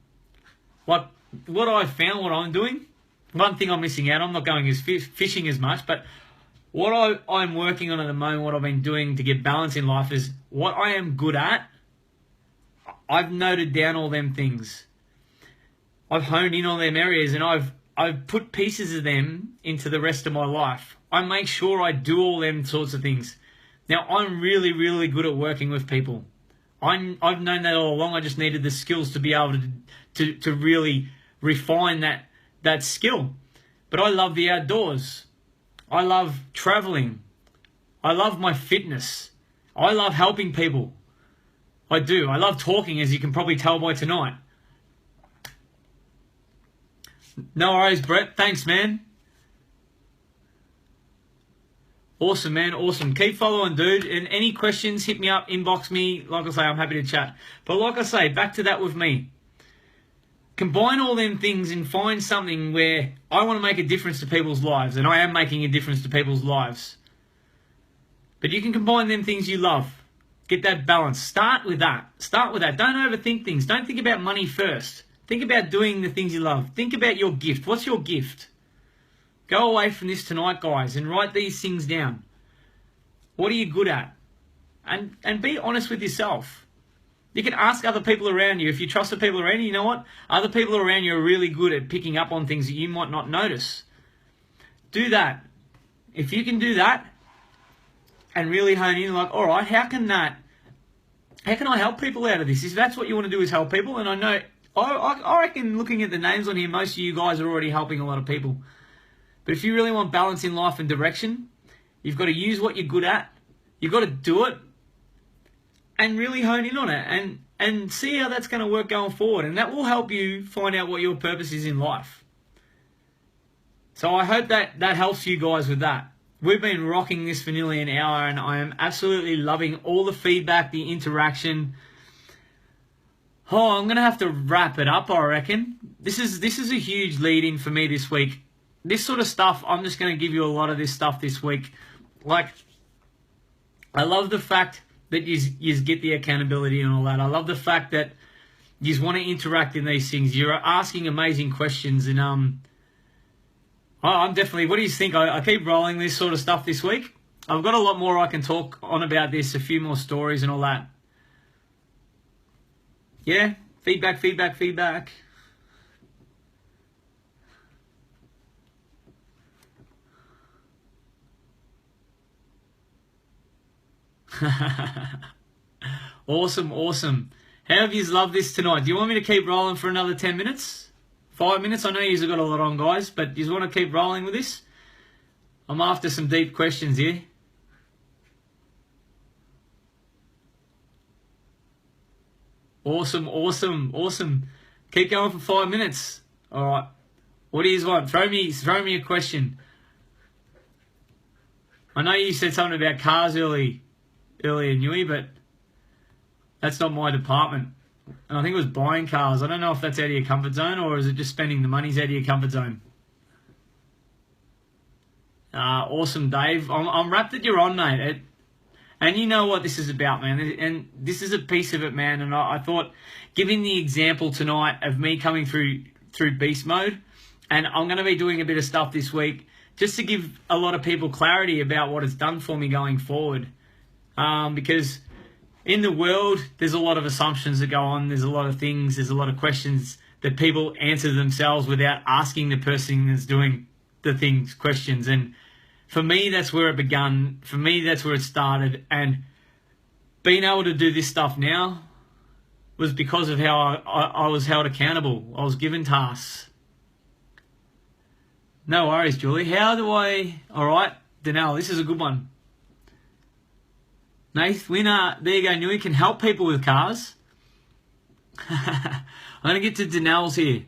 Like what I've found, what I'm doing, one thing I'm missing out, I'm not going as fishing as much, but what I'm working on at the moment, what I've been doing to get balance in life is what I am good at. I've noted down all them things. I've honed in on them areas, and I've put pieces of them into the rest of my life. I make sure I do all them sorts of things. Now, I'm really, really good at working with people. I've known that all along. I just needed the skills to be able to really refine that skill. But I love the outdoors. I love traveling. I love my fitness. I love helping people. I do. I love talking, as you can probably tell by tonight. No worries, Brett. Thanks, man. Awesome, man. Awesome. Keep following, dude. And any questions, hit me up, inbox me. Like I say, I'm happy to chat. But like I say, back to that with me. Combine all them things and find something where I want to make a difference to people's lives. And I am making a difference to people's lives. But you can combine them things you love. Get that balance. Start with that. Start with that. Don't overthink things. Don't think about money first. Think about doing the things you love. Think about your gift. What's your gift? Go away from this tonight, guys, and write these things down. What are you good at? And be honest with yourself. You can ask other people around you. If you trust the people around you, you know what? Other people around you are really good at picking up on things that you might not notice. Do that. If you can do that and really hone in, like, all right, how can I help people out of this? If that's what you want to do is help people, and I know, I reckon looking at the names on here, most of you guys are already helping a lot of people. But if you really want balance in life and direction, you've got to use what you're good at. You've got to do it and really hone in on it and see how that's going to work going forward. And that will help you find out what your purpose is in life. So I hope that helps you guys with that. We've been rocking this for nearly an hour, and I am absolutely loving all the feedback, the interaction. Oh, I'm going to have to wrap it up, I reckon. This is a huge lead-in for me this week. This sort of stuff, I'm just going to give you a lot of this stuff this week. Like, I love the fact that you get the accountability and all that. I love the fact that you want to interact in these things. You're asking amazing questions, and I'm definitely. What do you think? I keep rolling this sort of stuff this week. I've got a lot more I can talk on about this, a few more stories and all that. Yeah, feedback, feedback, feedback. Awesome, awesome. How have you loved this tonight? Do you want me to keep rolling for another 10 minutes? 5 minutes? I know you've got a lot on, guys, but do you want to keep rolling with this? I'm after some deep questions here. Awesome, awesome, awesome. Keep going for 5 minutes. All right. What do you want? Throw me a question. I know you said something about cars earlier, Nui, but that's not my department. And I think it was buying cars. I don't know if that's out of your comfort zone or is it just spending the money's out of your comfort zone. Awesome, Dave. I'm rapt that you're on, mate. And you know what this is about, man. And this is a piece of it, man. And I thought, giving the example tonight of me coming through beast mode, and I'm going to be doing a bit of stuff this week just to give a lot of people clarity about what it's done for me going forward. Because in the world, there's a lot of assumptions that go on. There's a lot of things. There's a lot of questions that people answer themselves without asking the person that's doing the things questions. And for me, that's where it began. For me, that's where it started. And being able to do this stuff now was because of how I was held accountable. I was given tasks. No worries, Julie. How do I... All right, Danelle, this is a good one. Nath, winner. There you go, Nui. Can help people with cars. I'm going to get to Danelle's here.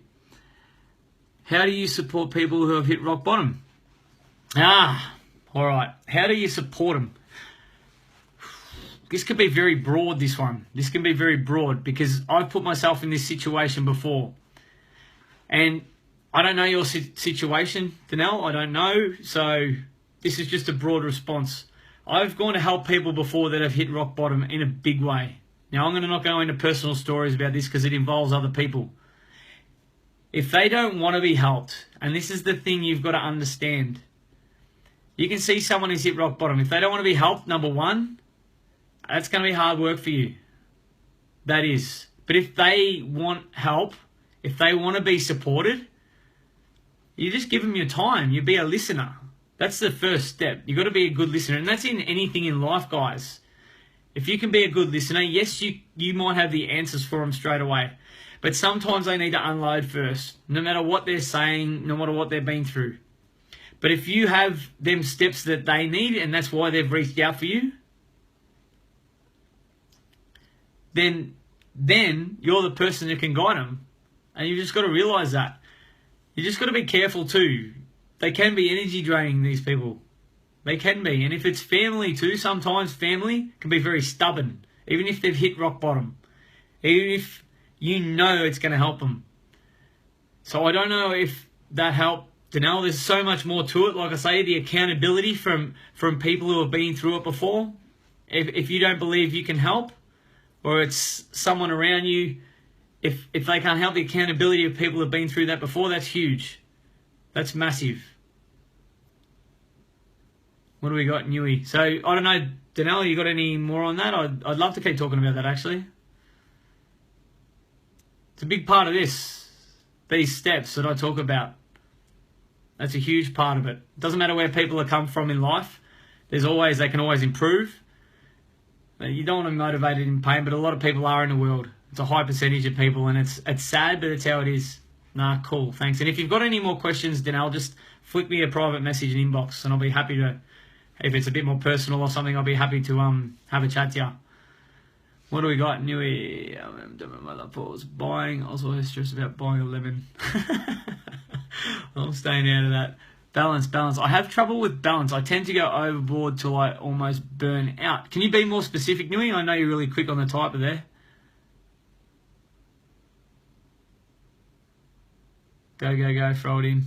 How do you support people who have hit rock bottom? All right. How do you support them? This could be very broad, this one. This can be very broad because I've put myself in this situation before. And I don't know your situation, Danelle. I don't know. So this is just a broad response. I've gone to help people before that have hit rock bottom in a big way. Now, I'm going to not go into personal stories about this because it involves other people. If they don't want to be helped, and this is the thing you've got to understand, you can see someone who's hit rock bottom. If they don't want to be helped, number one, that's going to be hard work for you. That is. But if they want help, if they want to be supported, you just give them your time. You be a listener. That's the first step. You've got to be a good listener. And that's in anything in life, guys. If you can be a good listener, yes, you might have the answers for them straight away. But sometimes they need to unload first, no matter what they're saying, no matter what they've been through. But if you have them steps that they need, and that's why they've reached out for you, then you're the person who can guide them. And you've just got to realise that. You just got to be careful too. They can be energy draining, these people. They can be. And if it's family too, sometimes family can be very stubborn, even if they've hit rock bottom. Even if you know it's going to help them. So I don't know if that helped. Danelle, there's so much more to it. Like I say, the accountability from people who have been through it before. If you don't believe you can help, or it's someone around you, if they can't help, the accountability of people who have been through that before, that's huge. That's massive. What do we got, Nui? So, I don't know, Danelle, you got any more on that? I'd love to keep talking about that, actually. It's a big part of this, these steps that I talk about. That's a huge part of it. It doesn't matter where people have come from in life. They can always improve. You don't want to be motivated in pain, but a lot of people are in the world. It's a high percentage of people, and it's sad, but it's how it is. Nah, cool, thanks. And if you've got any more questions, Danelle, just flick me a private message in inbox, and I'll be happy to, if it's a bit more personal or something, I'll be happy to have a chat to you. What do we got? Nui, my mother was buying. Also stressed about buying a lemon. I'm staying out of that. Balance. I have trouble with balance. I tend to go overboard till I almost burn out. Can you be more specific, Nui? I know you're really quick on the typer there. Go, throw it in.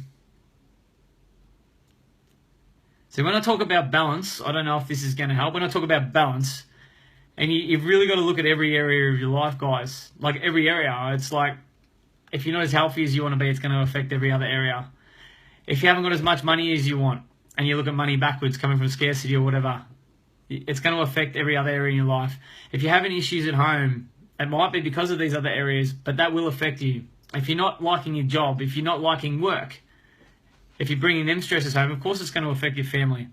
So when I talk about balance, I don't know if this is going to help. When I talk about balance, and you've really got to look at every area of your life, guys. Like every area. It's like, if you're not as healthy as you want to be, it's going to affect every other area. if you haven't got as much money as you want, and you look at money backwards coming from scarcity or whatever, it's going to affect every other area in your life. If you're having issues at home, it might be because of these other areas, but that will affect you. If you're not liking your job, if you're not liking work, if you're bringing them stresses home, of course it's going to affect your family.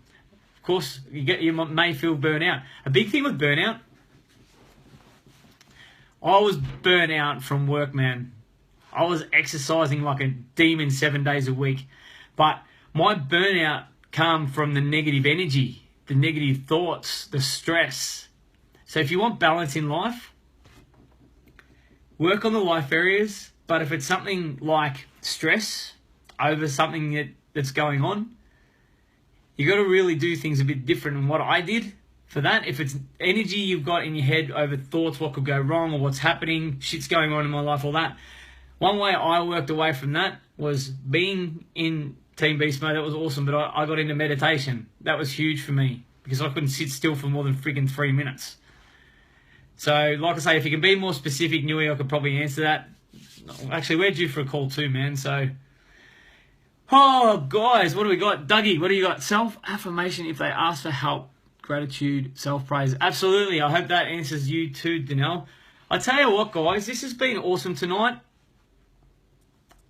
Of course, you may feel burnout. A big thing with burnout, I was burnt out from work, man. I was exercising like a demon 7 days a week. But my burnout came from the negative energy, the negative thoughts, the stress. So if you want balance in life, work on the life areas. But if it's something like stress over something that's going on, you got to really do things a bit different than what I did for that. If it's energy you've got in your head over thoughts, what could go wrong or what's happening, shit's going on in my life, all that. One way I worked away from that was being in Team Beast mode. That was awesome, but I got into meditation. That was huge for me because I couldn't sit still for more than freaking 3 minutes. So, like I say, if you can be more specific, Nui, I could probably answer that. Actually, we're due for a call too, man. So, oh, guys, what do we got? Dougie, what do you got? Self-affirmation if they ask for help. Gratitude, self-praise. Absolutely. I hope that answers you too, Danelle. I tell you what, guys, this has been awesome tonight.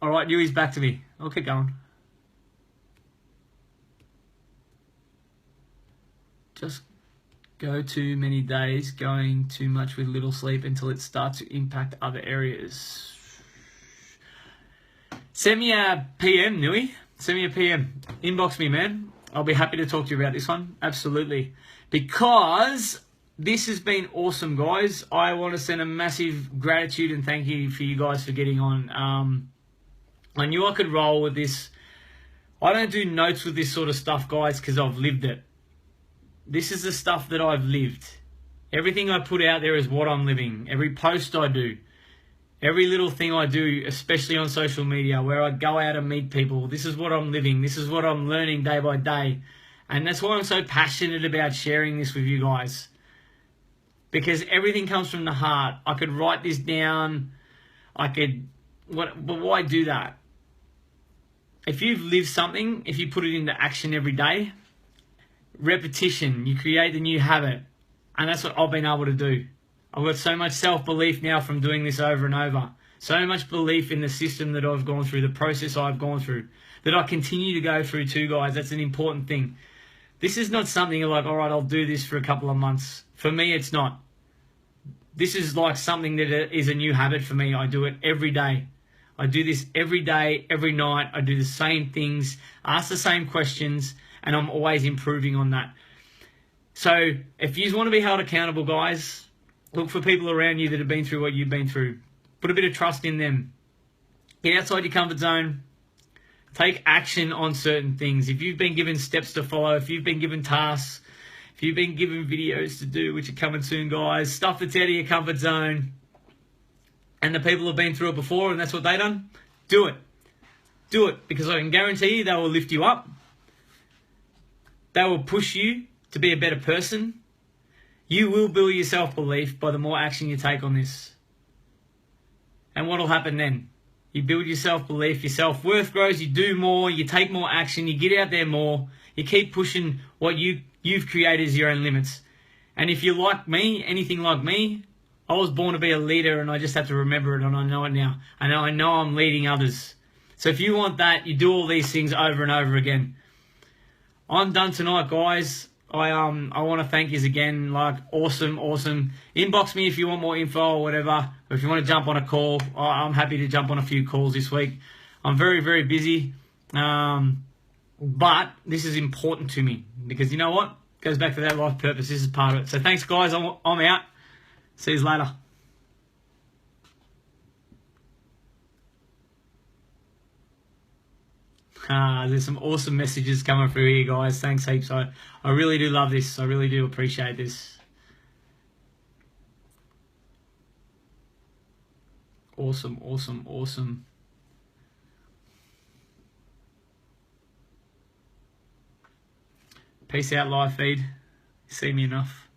All right, Yui's back to me. I'll keep going. Just go too many days going too much with little sleep until it starts to impact other areas. Send me a PM, Nui. Send me a PM. Inbox me, man. I'll be happy to talk to you about this one. Absolutely. Because this has been awesome, guys. I want to send a massive gratitude and thank you for you guys for getting on. I knew I could roll with this. I don't do notes with this sort of stuff, guys, because I've lived it. This is the stuff that I've lived. Everything I put out there is what I'm living. Every post I do, every little thing I do, especially on social media, where I go out and meet people, this is what I'm living. This is what I'm learning day by day. And that's why I'm so passionate about sharing this with you guys. Because everything comes from the heart. I could write this down. But why do that? If you've lived something, if you put it into action every day, repetition, you create the new habit. And that's what I've been able to do. I've got so much self-belief now from doing this over and over. So much belief in the system that I've gone through, the process I've gone through, that I continue to go through too, guys. That's an important thing. This is not something you're like, all right, I'll do this for a couple of months. For me, it's not. This is like something that is a new habit for me. I do it every day. I do this every day, every night. I do the same things, ask the same questions, and I'm always improving on that. So if you want to be held accountable, guys, look for people around you that have been through what you've been through. Put a bit of trust in them. Get outside your comfort zone. Take action on certain things. If you've been given steps to follow, if you've been given tasks, if you've been given videos to do, which are coming soon, guys, stuff that's out of your comfort zone, and the people have been through it before and that's what they done, do it. Do it, because I can guarantee you they will lift you up. They will push you to be a better person. You will build your self-belief by the more action you take on this. And what will happen then? You build your self-belief, your self-worth grows, you do more, you take more action, you get out there more, you keep pushing what you've created as your own limits. And if you're like me, anything like me, I was born to be a leader and I just have to remember it and I know it now. I know I'm leading others. So if you want that, you do all these things over and over again. I'm done tonight, guys. I want to thank you again. Like, awesome. Inbox me if you want more info or whatever. Or if you want to jump on a call, I'm happy to jump on a few calls this week. I'm very, very busy. But this is important to me because you know what? It goes back to that life purpose. This is part of it. So thanks, guys. I'm out. See you later. There's some awesome messages coming through here, guys. Thanks heaps. I really do love this. I really do appreciate this. Awesome. Peace out, live feed. You see me enough.